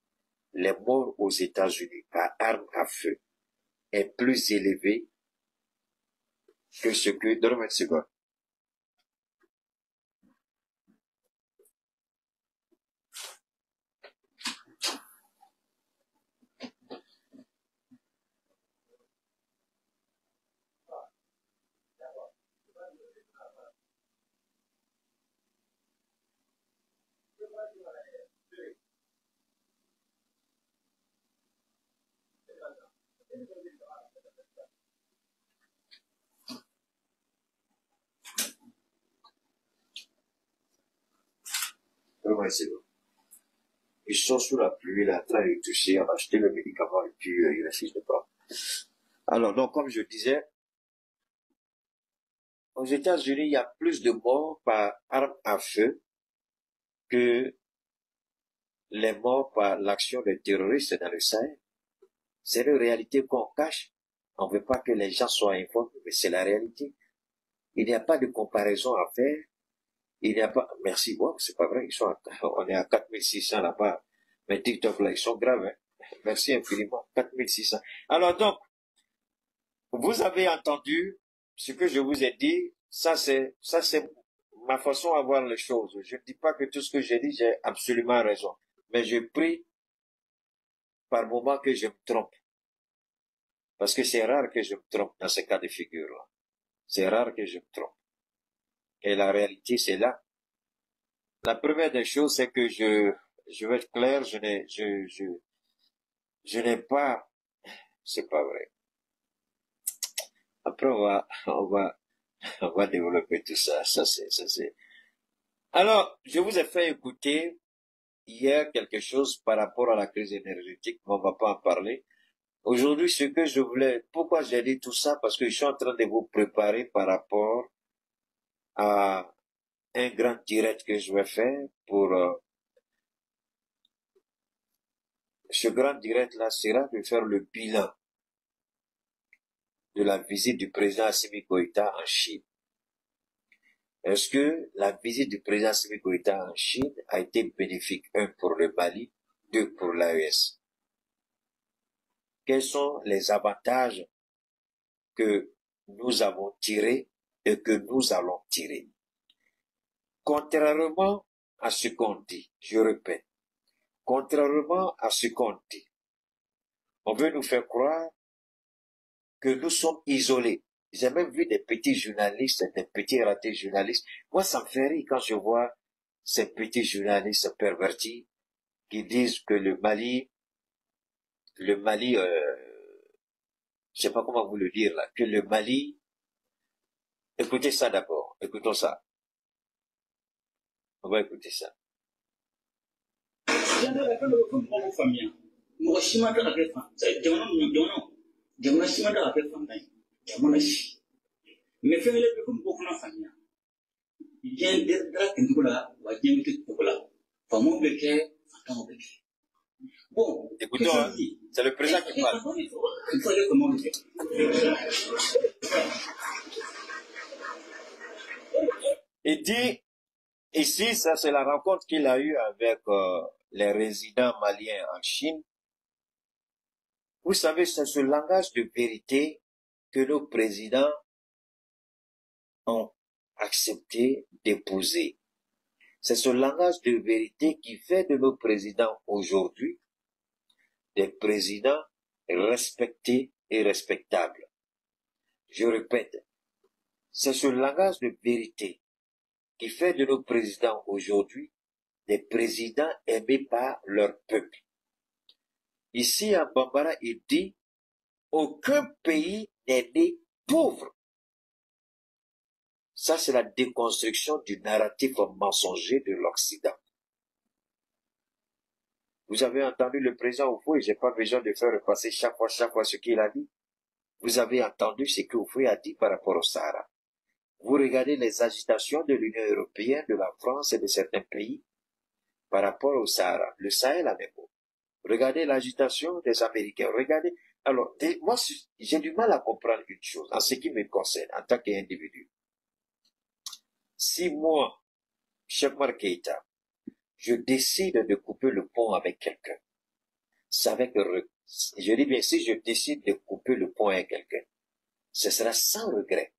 les morts aux États-Unis par arme à feu est plus élevé que ce que... Donne-moi une seconde. Donne-moi une seconde. Ils sont sous la pluie, là, en train de toucher, on a acheté le médicament et puis il refuse de prendre. Alors, donc, comme je disais, aux États-Unis, il y a plus de morts par arme à feu que les morts par l'action des terroristes dans le Sahel. C'est une réalité qu'on cache. On ne veut pas que les gens soient informés, mais c'est la réalité. Il n'y a pas de comparaison à faire. Il n'y a pas, merci, bon, c'est pas vrai, on est à 4600 là-bas. Mais TikTok là, ils sont graves, hein. Merci infiniment, 4600. Alors donc, vous avez entendu ce que je vous ai dit. Ça c'est ma façon à voir les choses. Je ne dis pas que tout ce que j'ai dit, j'ai absolument raison. Mais je prie par moment que je me trompe. Parce que c'est rare que je me trompe dans ces cas de figure-là. C'est rare que je me trompe. Et la réalité, c'est là. La première des choses, c'est que je vais être clair, je n'ai pas, c'est pas vrai. Après, on va développer tout ça. Ça c'est. Alors, je vous ai fait écouter hier quelque chose par rapport à la crise énergétique, mais on va pas en parler. Aujourd'hui, ce que je voulais, pourquoi j'ai dit tout ça? Parce que je suis en train de vous préparer par rapport à un grand direct que je vais faire pour, ce grand direct-là sera de faire le bilan de la visite du président Assimi Goïta en Chine. Est-ce que la visite du président Assimi Goïta en Chine a été bénéfique, un, pour le Mali, deux, pour l'AES? Quels sont les avantages que nous avons tirés et que nous allons tirer? Contrairement à ce qu'on dit, je répète, contrairement à ce qu'on dit, on veut nous faire croire que nous sommes isolés. J'ai même vu des petits journalistes, des petits ratés journalistes. Moi, ça me fait rire quand je vois ces petits journalistes pervertis qui disent que le Mali, je sais pas comment vous le dire là, que le Mali, écoutez ça d'abord, écoutons ça. On va écouter ça. Écoutons, hein, c'est le président qui parle. Il dit, ici, ça c'est la rencontre qu'il a eue avec les résidents maliens en Chine. Vous savez, c'est ce langage de vérité que nos présidents ont accepté d'épouser. C'est ce langage de vérité qui fait de nos présidents aujourd'hui des présidents respectés et respectables. Je répète, c'est ce langage de vérité qui fait de nos présidents aujourd'hui des présidents aimés par leur peuple. Ici, à Bambara, il dit, aucun pays n'est né pauvres. Ça, c'est la déconstruction du narratif mensonger de l'Occident. Vous avez entendu le président Oufoué, j'ai pas besoin de faire repasser chaque fois ce qu'il a dit. Vous avez entendu ce que Oufoué a dit par rapport au Sahara. Vous regardez les agitations de l'Union européenne, de la France et de certains pays par rapport au Sahara. Le Sahel a même mot. Regardez l'agitation des Américains. Regardez. Alors, moi, j'ai du mal à comprendre une chose en ce qui me concerne en tant qu'individu. Si moi, Cheikh Oumar Keïta, je décide de couper le pont avec quelqu'un, c'est avec je dis bien, si je décide de couper le pont avec quelqu'un, ce sera sans regret,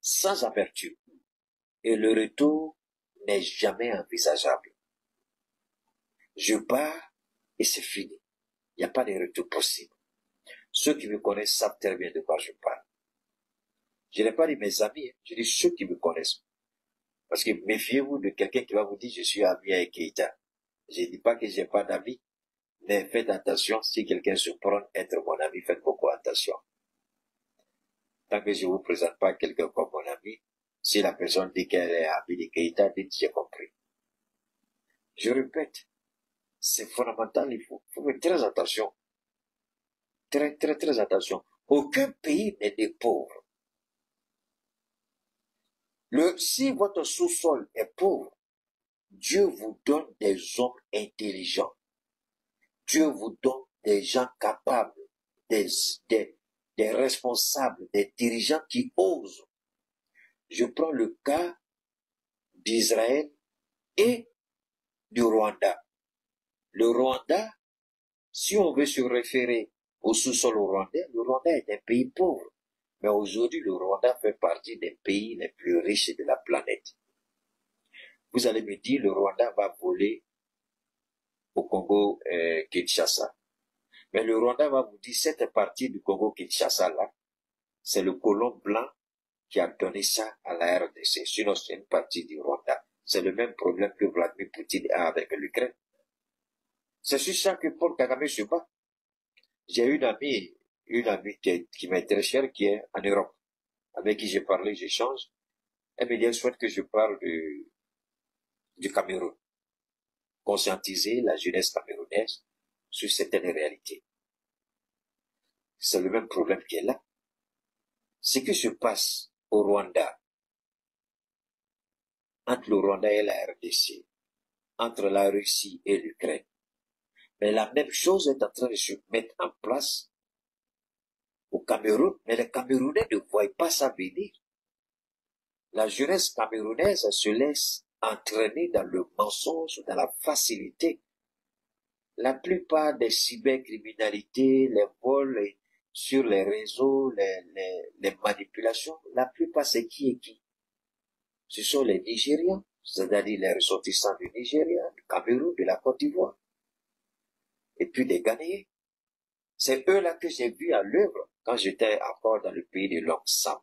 sans amertume, et le retour n'est jamais envisageable. Je pars et c'est fini. Il n'y a pas de retour possible. Ceux qui me connaissent savent très bien de quoi je parle. Je n'ai pas dit mes amis, hein. Je dis ceux qui me connaissent. Parce que méfiez-vous de quelqu'un qui va vous dire je suis ami avec Keïta. Je ne dis pas que j'ai pas d'amis, mais faites attention, si quelqu'un se prend être mon ami, faites beaucoup attention. Tant que je ne vous présente pas quelqu'un comme mon ami, si la personne dit qu'elle est amie de Keïta, dites j'ai compris. Je répète, c'est fondamental, il faut faire très attention. Très attention. Aucun pays n'est des pauvres. Si votre sous-sol est pauvre, Dieu vous donne des hommes intelligents. Dieu vous donne des gens capables, des responsables, des dirigeants qui osent. Je prends le cas d'Israël et du Rwanda. Le Rwanda, si on veut se référer au sous-sol rwandais, le Rwanda est un pays pauvre. Mais aujourd'hui, le Rwanda fait partie des pays les plus riches de la planète. Vous allez me dire, le Rwanda va voler au Congo Kinshasa. Mais le Rwanda va vous dire, cette partie du Congo Kinshasa là, c'est le colon blanc qui a donné ça à la RDC. Sinon, c'est une partie du Rwanda. C'est le même problème que Vladimir Poutine a avec l'Ukraine. C'est sur ça que Paul Kagame se bat. J'ai une amie qui m'est très chère, qui est en Europe, avec qui j'ai parlé, j'échange. Elle me dit, elle souhaite que je parle du Cameroun. Conscientiser la jeunesse camerounaise sur certaines réalités. C'est le même problème qui est là. Ce qui se passe au Rwanda, entre le Rwanda et la RDC, entre la Russie et l'Ukraine, mais la même chose est en train de se mettre en place au Cameroun, mais les Camerounais ne voient pas ça venir. La jeunesse camerounaise se laisse entraîner dans le mensonge, dans la facilité. La plupart des cybercriminalités, les vols sur les réseaux, les manipulations, la plupart c'est qui et qui? Ce sont les Nigérians, c'est-à-dire les ressortissants du Nigeria, du Cameroun, de la Côte d'Ivoire, et puis des Ghanéens. C'est eux-là que j'ai vu à l'œuvre quand j'étais encore dans le pays de l'homme sang.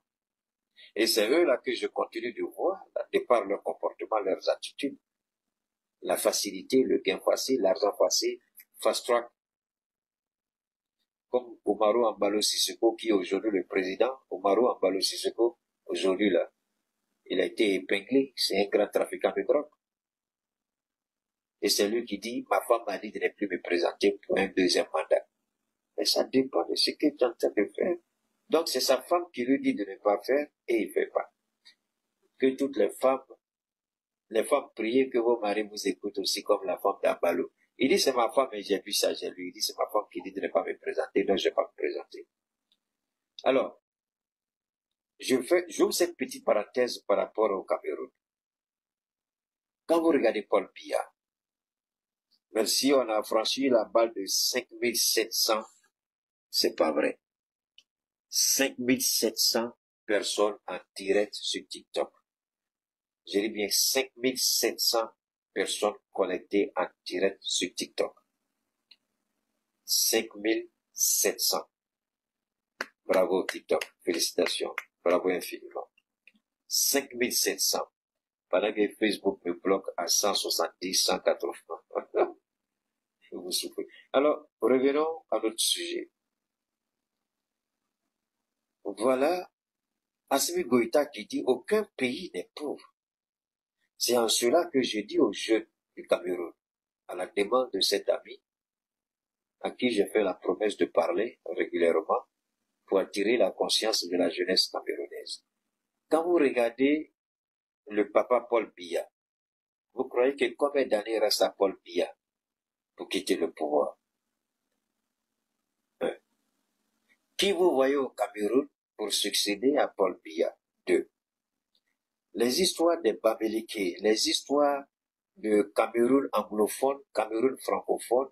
Et c'est eux-là que je continue de voir, de par leur comportement, leurs attitudes. La facilité, le gain facile, l'argent facile, fast track. Comme Umaru Embalo Sissoko, qui est aujourd'hui le président, Umaru Embalo Sissoko, aujourd'hui là, il a été épinglé, c'est un grand trafiquant de drogue. Et c'est lui qui dit, ma femme m'a dit de ne plus me présenter pour un deuxième mandat. Mais ça dépend de ce qu'il est en train de faire. Donc c'est sa femme qui lui dit de ne pas faire et il ne fait pas. Que toutes les femmes priez que vos maris vous écoutent aussi comme la femme d'Ambalo. Il dit c'est ma femme et j'ai vu ça, j'ai lu. Il dit c'est ma femme qui dit de ne pas me présenter, donc je ne vais pas me présenter. Alors, j'ouvre cette petite parenthèse par rapport au Cameroun. Quand vous regardez Paul Biya, même si on a franchi la balle de 5700, c'est pas vrai. 5700 personnes en direct sur TikTok. Je dis bien 5700 personnes connectées en direct sur TikTok. 5700. Bravo TikTok. Félicitations. Bravo infiniment. 5700. Pendant que Facebook me bloque à 170, 180. Vous souffrez. Alors, revenons à notre sujet. Voilà Assimi Goïta qui dit aucun pays n'est pauvre. C'est en cela que je dis aux jeunes du Cameroun, à la demande de cet ami, à qui j'ai fait la promesse de parler régulièrement pour attirer la conscience de la jeunesse camerounaise. Quand vous regardez le papa Paul Biya, vous croyez que combien d'années reste à Paul Biya pour quitter le pouvoir? Qui vous voyez au Cameroun pour succéder à Paul Biya? 2. Les histoires des Babéliqués, les histoires de Cameroun anglophone, Cameroun francophone,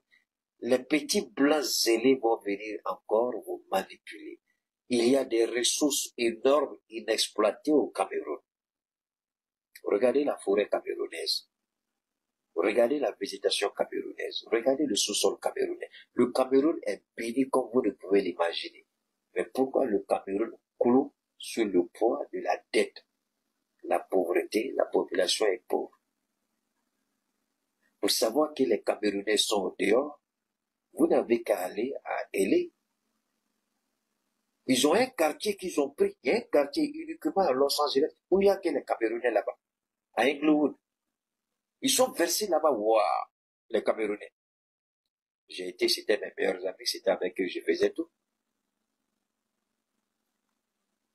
les petits blancs zélés vont venir encore vous manipuler. Il y a des ressources énormes inexploitées au Cameroun. Regardez la forêt camerounaise. Regardez la végétation camerounaise. Regardez le sous-sol camerounais. Le Cameroun est béni comme vous ne pouvez l'imaginer. Mais pourquoi le Cameroun cloue sur le poids de la dette, la pauvreté, la population est pauvre? Pour savoir que les Camerounais sont au dehors, vous n'avez qu'à aller à Élé. Ils ont un quartier qu'ils ont pris. Il y a un quartier uniquement à Los Angeles où il n'y a que les Camerounais là-bas. À Inglewood. Ils sont versés là-bas. Waouh! Les Camerounais. J'ai été, c'était mes meilleurs amis, c'était avec eux, je faisais tout.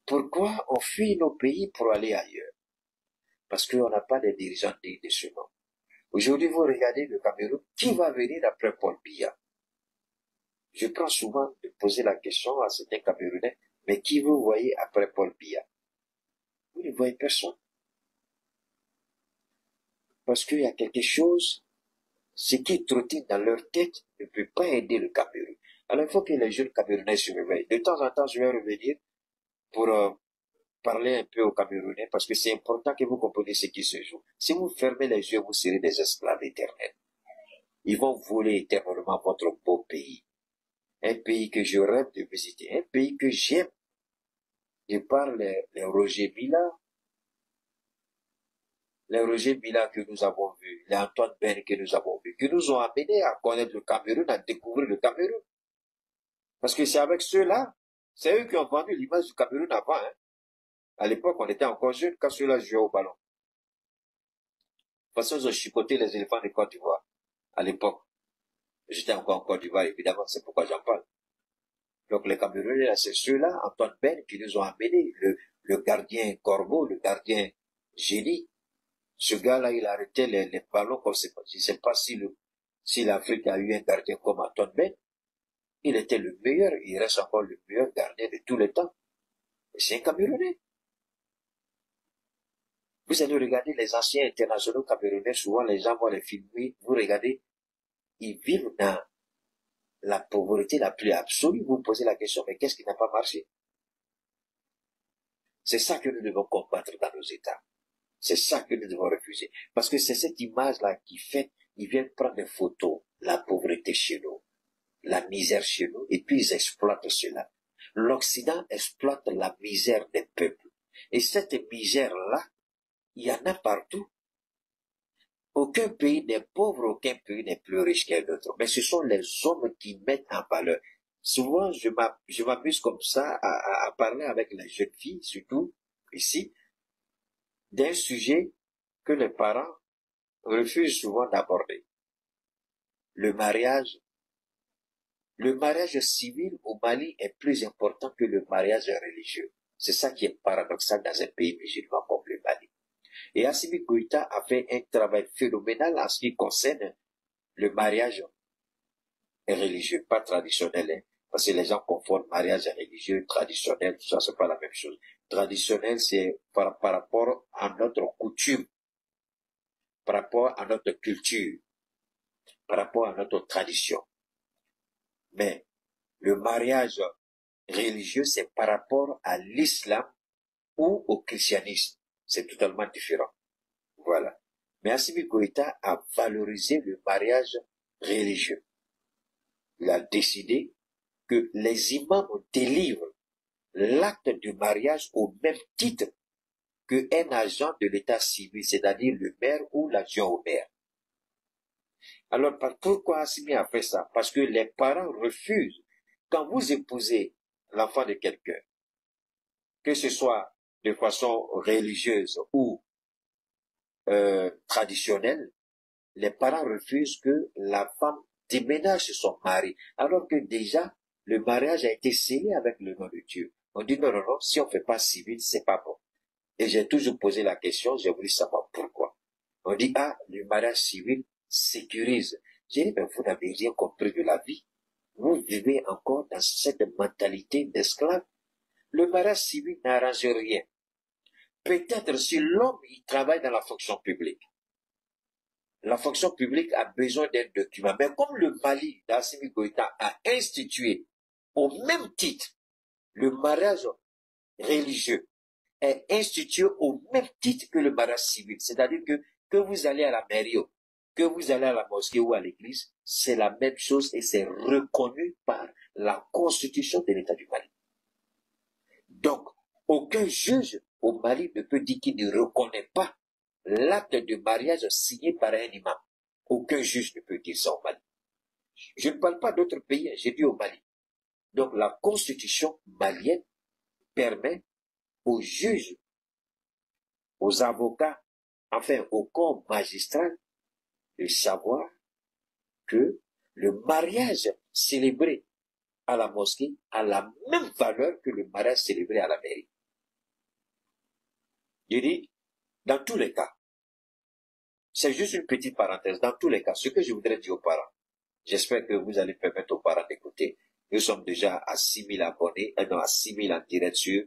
Pourquoi on fuit nos pays pour aller ailleurs? Parce qu'on n'a pas de dirigeants dignes de ce nom. Aujourd'hui, vous regardez le Cameroun, qui va venir après Paul Biya? Je prends souvent de poser la question à certains Camerounais, mais qui vous voyez après Paul Biya? Vous ne voyez personne. Parce qu'il y a quelque chose, ce qui trottine dans leur tête ne peut pas aider le Cameroun. Alors il faut que les jeunes Camerounais se réveillent. De temps en temps, je vais revenir pour parler un peu aux Camerounais, parce que c'est important que vous compreniez ce qui se joue. Si vous fermez les yeux, vous serez des esclaves éternels. Ils vont voler éternellement votre beau pays. Un pays que je rêve de visiter, un pays que j'aime. Je parle les Roger Mila, les Roger Mila que nous avons vus, les Antoine Ben que nous avons vus, qui nous ont amenés à connaître le Cameroun, à découvrir le Cameroun. Parce que c'est avec ceux-là, c'est eux qui ont vendu l'image du Cameroun avant. Hein. À l'époque, on était encore jeunes quand ceux-là jouaient au ballon. De toute façon, ils ont chipoté les éléphants de Côte d'Ivoire. À l'époque, j'étais encore en Côte d'Ivoire, évidemment, c'est pourquoi j'en parle. Donc les Camerounais, c'est ceux-là, Antoine Ben, qui nous ont amenés, le gardien Corbeau, le gardien Génie. Ce gars-là, il arrêtait les ballons comme c'est pas. Je ne sais pas si l'Afrique a eu un gardien comme Antoine Ben. Il était le meilleur, il reste encore le meilleur gardien de tous les temps. Et c'est un Camerounais. Vous allez regarder les anciens internationaux camerounais, souvent les gens vont les filmer, vous regardez, ils vivent dans la pauvreté la plus absolue. Vous posez la question, mais qu'est-ce qui n'a pas marché? C'est ça que nous devons combattre dans nos États. C'est ça que nous devons refuser. Parce que c'est cette image-là qui fait, ils viennent prendre des photos, la pauvreté chez nous, la misère chez nous, et puis ils exploitent cela. L'Occident exploite la misère des peuples. Et cette misère-là, il y en a partout. Aucun pays n'est pauvre, aucun pays n'est plus riche qu'un autre. Mais ce sont les hommes qui mettent en valeur. Souvent, je m'amuse comme ça à parler avec les jeunes filles, surtout ici, d'un sujet que les parents refusent souvent d'aborder. Le mariage. Le mariage civil au Mali est plus important que le mariage religieux. C'est ça qui est paradoxal dans un pays musulman comme le Mali. Et Assimi Goïta a fait un travail phénoménal en ce qui concerne le mariage religieux, pas traditionnel, hein, parce que les gens confondent mariage religieux, traditionnel, tout ça, c'est pas la même chose. Traditionnel, c'est par rapport à notre coutume, par rapport à notre culture, par rapport à notre tradition. Mais le mariage religieux, c'est par rapport à l'islam ou au christianisme. C'est totalement différent. Voilà. Mais Assimi Goïta a valorisé le mariage religieux. Il a décidé que les imams délivrent l'acte du mariage au même titre qu'un agent de l'état civil, c'est-à-dire le maire ou l'adjoint au maire. Alors, pourquoi Assimi a fait ça? Parce que les parents refusent. Quand vous épousez l'enfant de quelqu'un, que ce soit de façon religieuse ou traditionnelle, les parents refusent que la femme déménage chez son mari, alors que déjà, le mariage a été scellé avec le nom de Dieu. On dit non, non, non, si on ne fait pas civil, c'est pas bon. Et j'ai toujours posé la question, j'ai voulu savoir pourquoi. On dit, ah, le mariage civil sécurise. J'ai dit, mais vous n'avez rien compris de la vie. Vous vivez encore dans cette mentalité d'esclave. Le mariage civil n'arrange rien. Peut-être si l'homme il travaille dans la fonction publique, la fonction publique a besoin d'un document. Mais comme le Mali, d'Assimi Goïta, a institué au même titre le mariage religieux, est institué au même titre que le mariage civil. C'est-à-dire que vous allez à la mairie, que vous allez à la mosquée ou à l'église, c'est la même chose et c'est reconnu par la constitution de l'État du Mali. Donc, aucun juge au Mali ne peut dire qu'il ne reconnaît pas l'acte de mariage signé par un imam. Aucun juge ne peut dire ça au Mali. Je ne parle pas d'autres pays, j'ai dit au Mali. Donc la constitution malienne permet aux juges, aux avocats, enfin au corps magistral de savoir que le mariage célébré à la mosquée a la même valeur que le mariage célébré à la mairie. Je dis, dans tous les cas, c'est juste une petite parenthèse, dans tous les cas, ce que je voudrais dire aux parents, j'espère que vous allez permettre aux parents d'écouter. Nous sommes déjà à 6000 abonnés, non, à 6000 en direct sur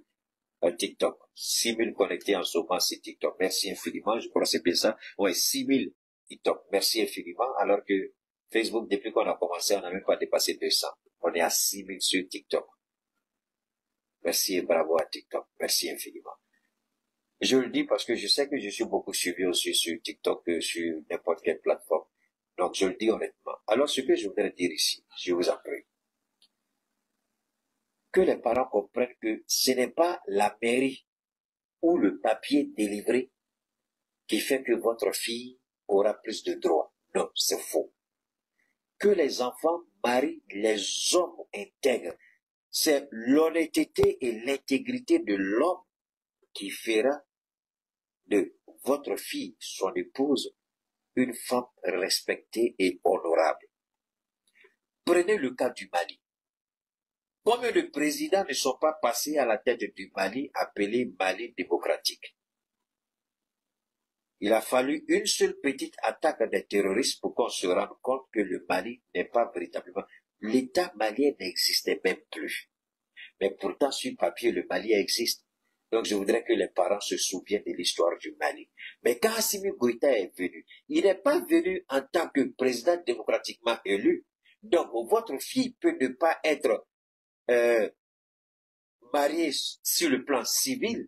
TikTok. 6000 connectés en ce moment sur TikTok. Merci infiniment, je crois que c'est bien ça. Ouais, 6000 TikTok. Merci infiniment, alors que Facebook, depuis qu'on a commencé, on n'a même pas dépassé 200. On est à 6000 sur TikTok. Merci et bravo à TikTok. Merci infiniment. Je le dis parce que je sais que je suis beaucoup suivi aussi sur TikTok que sur n'importe quelle plateforme. Donc, je le dis honnêtement. Alors, ce que je voudrais dire ici, je vous en prie, que les parents comprennent que ce n'est pas la mairie ou le papier délivré qui fait que votre fille aura plus de droits. Non, c'est faux. Que les enfants marient les hommes intègres. C'est l'honnêteté et l'intégrité de l'homme qui fera de votre fille, son épouse, une femme respectée et honorable. Prenez le cas du Mali. Combien de présidents ne sont pas passés à la tête du Mali, appelé Mali démocratique? Il a fallu une seule petite attaque des terroristes pour qu'on se rende compte que le Mali n'est pas véritablement... L'État malien n'existait même plus. Mais pourtant, sur papier, le Mali existe. Donc, je voudrais que les parents se souviennent de l'histoire du Mali. Mais quand Assimi Goïta est venu, il n'est pas venu en tant que président démocratiquement élu. Donc, votre fille peut ne pas être mariée sur le plan civil,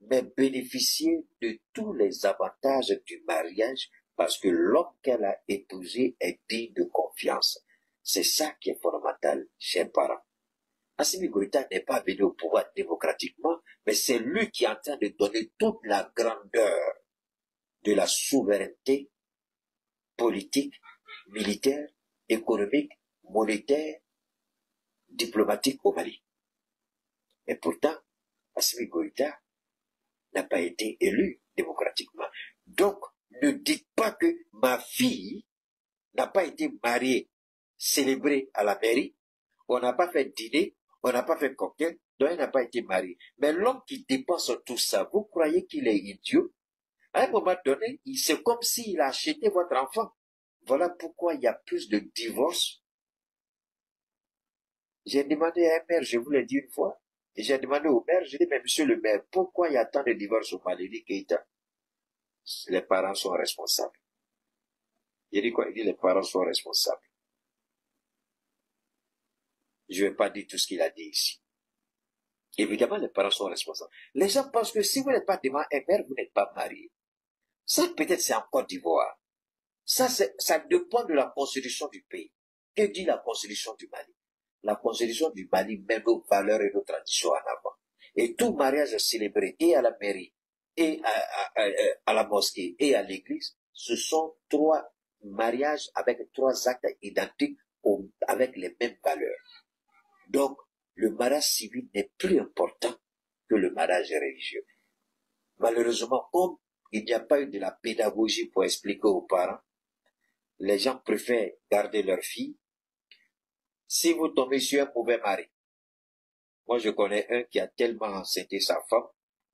mais bénéficier de tous les avantages du mariage parce que l'homme qu'elle a épousé est digne de confiance. C'est ça qui est fondamental, chers parents. Assimi Goïta n'est pas venu au pouvoir démocratiquement, mais c'est lui qui est en train de donner toute la grandeur de la souveraineté politique, militaire, économique, monétaire, diplomatique au Mali. Et pourtant, Assimi Goïta n'a pas été élu démocratiquement. Donc, ne dites pas que ma fille n'a pas été mariée, célébrée à la mairie, on n'a pas fait dîner, on n'a pas fait cocktail, donc elle n'a pas été mariée. Mais l'homme qui dépense tout ça, vous croyez qu'il est idiot? À un moment donné, c'est comme s'il a acheté votre enfant. Voilà pourquoi il y a plus de divorces. J'ai demandé à un maire, je vous l'ai dit une fois, et j'ai demandé au maire, j'ai dit, mais monsieur le maire, pourquoi il y a tant de divorces au Mali? Il dit, Keïta, les parents sont responsables. Il dit quoi? Il dit, les parents sont responsables. Je ne vais pas dire tout ce qu'il a dit ici. Évidemment, les parents sont responsables. Les gens pensent que si vous n'êtes pas devant un maire, vous n'êtes pas marié. Ça, peut-être, c'est en Côte d'Ivoire. Ça dépend de la constitution du pays. Que dit la constitution du Mali? La constitution du Mali met nos valeurs et nos traditions en avant. Et tout mariage célébré, et à la mairie, et à la mosquée, et à l'église, ce sont 3 mariages avec 3 actes identiques avec les mêmes valeurs. Donc, le mariage civil n'est plus important que le mariage religieux. Malheureusement, comme il n'y a pas eu de la pédagogie pour expliquer aux parents, les gens préfèrent garder leur fille. Si vous tombez sur un mauvais mari, moi je connais un qui a tellement enceinté sa femme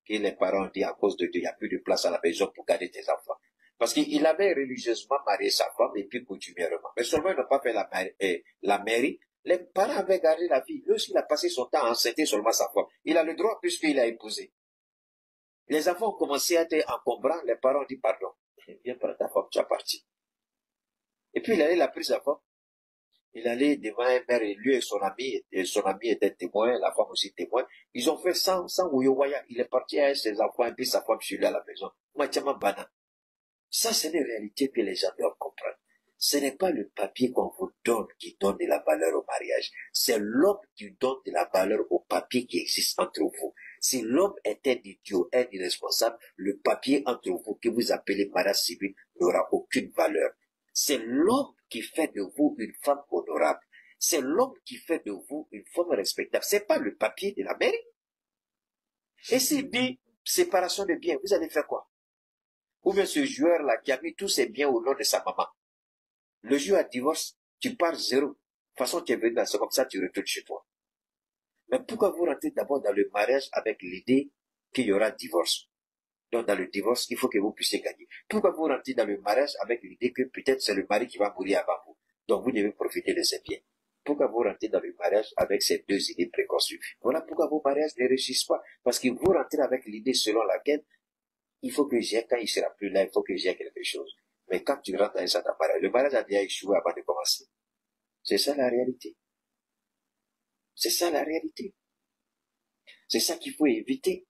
que les parents ont dit à cause de Dieu, il n'y a plus de place à la maison pour garder tes enfants. Parce qu'il avait religieusement marié sa femme et puis coutumièrement. Mais seulement il n'a pas fait la mairie. Les parents avaient gardé la fille. Lui aussi, il a passé son temps à enceinte seulement sa femme. Il a le droit puisqu'il a épousé. Les enfants ont commencé à être encombrants. Les parents ont dit pardon. Viens prendre ta femme, tu es parti. Et puis il allait la prise sa femme. Il allait devant un maire et lui et son ami était témoin, la femme aussi témoin. Ils ont fait sans ouïouaya. Il est parti avec ses enfants et puis sa femme sur lui à la maison. Matiama bana. Ça, c'est une réalité que les gens doivent comprendre. Ce n'est pas le papier qu'on vous donne qui donne de la valeur au mariage. C'est l'homme qui donne de la valeur au papier qui existe entre vous. Si l'homme est un idiot, un irresponsable, le papier entre vous que vous appelez mariage civil n'aura aucune valeur. C'est l'homme qui fait de vous une femme honorable. C'est l'homme qui fait de vous une femme respectable. C'est pas le papier de la mairie. Et s'il dit séparation de biens, vous allez faire quoi? Ou bien ce joueur-là qui a mis tous ses biens au nom de sa maman. Le jour à divorce, tu pars zéro. De toute façon, tu es venu dans ce comme ça, tu retournes chez toi. Mais pourquoi vous rentrez d'abord dans le mariage avec l'idée qu'il y aura divorce? Donc dans le divorce, il faut que vous puissiez gagner. Pourquoi vous rentrez dans le mariage avec l'idée que peut-être c'est le mari qui va mourir avant vous? Donc vous devez profiter de ses biens. Pourquoi vous rentrez dans le mariage avec ces deux idées préconçues? Voilà pourquoi vos mariages ne réussissent pas. Parce que vous rentrez avec l'idée selon laquelle il faut que j'ai, quand il sera plus là, il faut que j'ai quelque chose. Mais quand tu rentres dans un certain mariage, le mariage a déjà échoué avant de commencer. C'est ça la réalité. C'est ça la réalité. C'est ça qu'il faut éviter.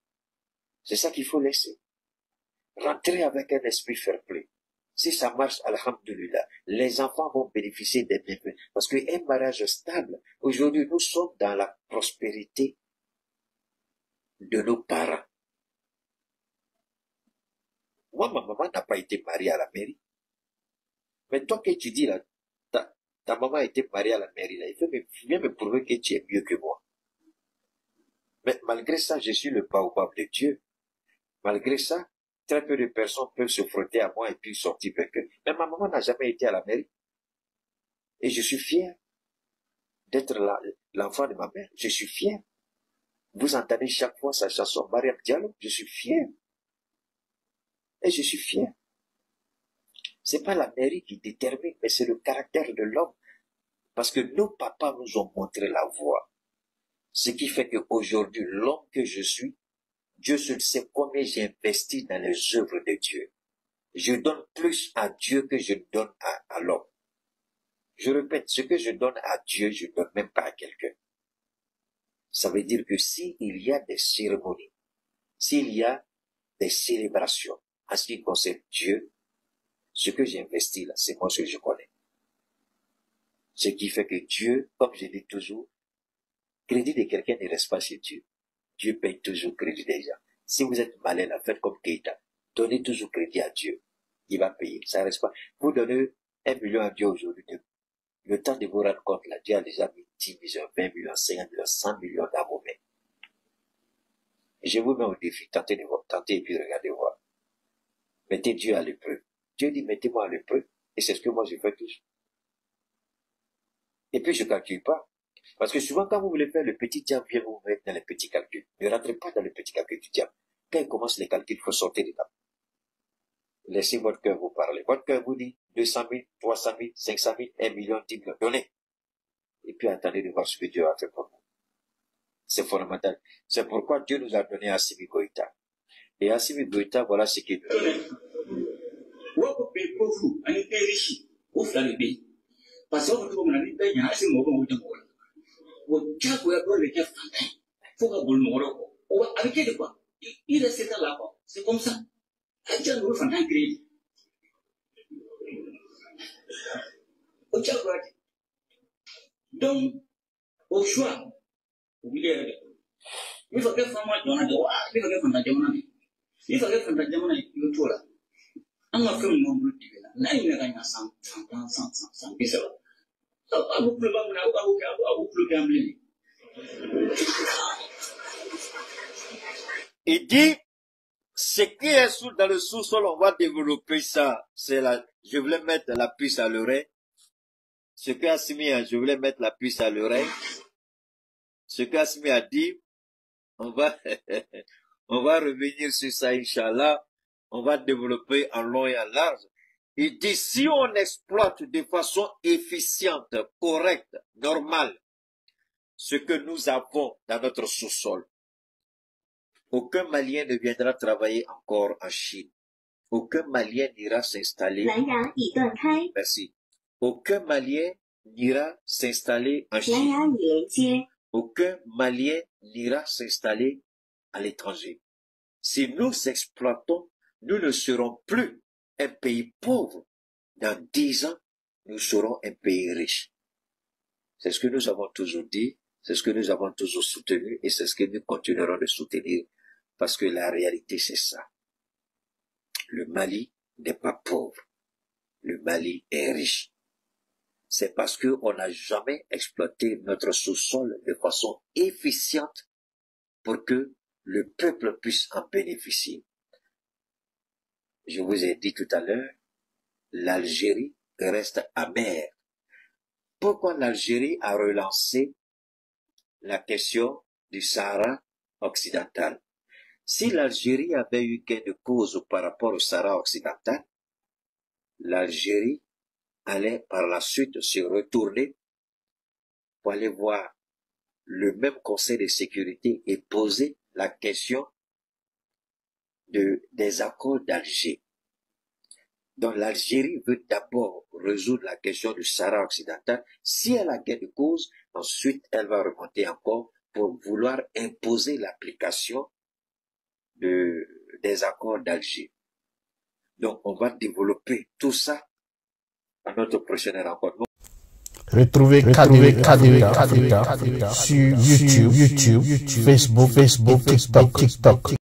C'est ça qu'il faut laisser. Rentrer avec un esprit fair play. Si ça marche, alhamdulillah, les enfants vont bénéficier des bienfaits. Parce qu'un mariage stable, aujourd'hui, nous sommes dans la prospérité de nos parents. Moi, ma maman n'a pas été mariée à la mairie. Mais toi que tu dis là, ta maman a été mariée à la mairie là, il vient me prouver que tu es mieux que moi. Mais malgré ça, je suis le baobab de Dieu. Malgré ça, très peu de personnes peuvent se frotter à moi et puis sortir avec eux. Mais ma maman n'a jamais été à la mairie. Et je suis fier d'être l'enfant de ma mère. Je suis fier. Vous entendez chaque fois sa chanson Mariam Diallo. Je suis fier. Et je suis fier. C'est pas la mairie qui détermine, mais c'est le caractère de l'homme. Parce que nos papas nous ont montré la voie. Ce qui fait qu'aujourd'hui, l'homme que je suis, Dieu seul sait combien j'ai investi dans les œuvres de Dieu. Je donne plus à Dieu que je donne à l'homme. Je répète, ce que je donne à Dieu, je ne donne même pas à quelqu'un. Ça veut dire que s'il y a des cérémonies, s'il y a des célébrations, en ce qui concerne Dieu, ce que j'ai investi là, c'est moi ce que je connais. Ce qui fait que Dieu, comme je dis toujours, crédit de quelqu'un ne reste pas chez Dieu. Dieu paye toujours crédit des gens. Si vous êtes malin, la faites comme Keita. Donnez toujours crédit à Dieu. Il va payer. Ça ne reste pas. Vous donnez 1 million à Dieu aujourd'hui. Le temps de vous rendre compte, là, Dieu a déjà mis 10 millions, 20 millions, 50 millions, 100 millions dans vos mains. Et je vous mets au défi. Tentez et puis regardez voir. Mettez Dieu à l'épreuve. Dieu dit, mettez-moi à l'épreuve. Et c'est ce que moi je fais toujours. Et puis je ne calcule pas. Parce que souvent, quand vous voulez faire le petit diable, viens vous mettre dans les petits calculs. Ne rentrez pas dans le petit calcul du diable. Quand il commence les calculs, il faut sortir dedans. Laissez votre cœur vous parler. Votre cœur vous dit 200 000, 300 000, 500 000, 1 million, 10 millions. Donnez. Et puis attendez de voir ce que Dieu a fait pour vous. C'est fondamental. C'est pourquoi Dieu nous a donné Assimi Goïta. Et Assimi Goïta, voilà ce qu'il donne. Parce que vous m'avez dit, il y a un mot de mot. Vous avez le chef Fantin. Faut que vous le mot. Avec quel quoi? Il est là. C'est comme ça. Il y a un Fantin créé. Donc, au choix, vous voulez. Il faut que vous il faut que vous il faut que vous là. On a fait un nombre de là, il y a un 100 Abu plus Il dit, ce qui est dans le sous-sol, on va développer ça. Je voulais mettre la puce à l'oreille. Ce que Assimi a, je voulais mettre la puce à l'oreille. Ce que Assimi a dit, on va revenir sur ça, Inch'Allah. On va développer en long et en large. Il dit, si on exploite de façon efficiente, correcte, normale, ce que nous avons dans notre sous-sol, aucun Malien ne viendra travailler encore en Chine. Aucun Malien n'ira s'installer. Merci. Aucun Malien n'ira s'installer en Chine. Aucun Malien n'ira s'installer à l'étranger. Si nous exploitons, nous ne serons plus un pays pauvre. Dans 10 ans, nous serons un pays riche. C'est ce que nous avons toujours dit, c'est ce que nous avons toujours soutenu et c'est ce que nous continuerons de soutenir parce que la réalité c'est ça. Le Mali n'est pas pauvre. Le Mali est riche. C'est parce qu'on n'a jamais exploité notre sous-sol de façon efficiente pour que le peuple puisse en bénéficier. Je vous ai dit tout à l'heure, l'Algérie reste amère. Pourquoi l'Algérie a relancé la question du Sahara occidental? Si l'Algérie avait eu gain de cause par rapport au Sahara occidental, l'Algérie allait par la suite se retourner pour aller voir le même Conseil de sécurité et poser la question des accords d'Alger. Donc l'Algérie veut d'abord résoudre la question du Sahara occidental. Si elle a gain de cause, ensuite elle va remonter encore pour vouloir imposer l'application des accords d'Alger. Donc on va développer tout ça à notre prochaine rencontre. Retrouvez KDV Africa sur YouTube, Facebook, TikTok.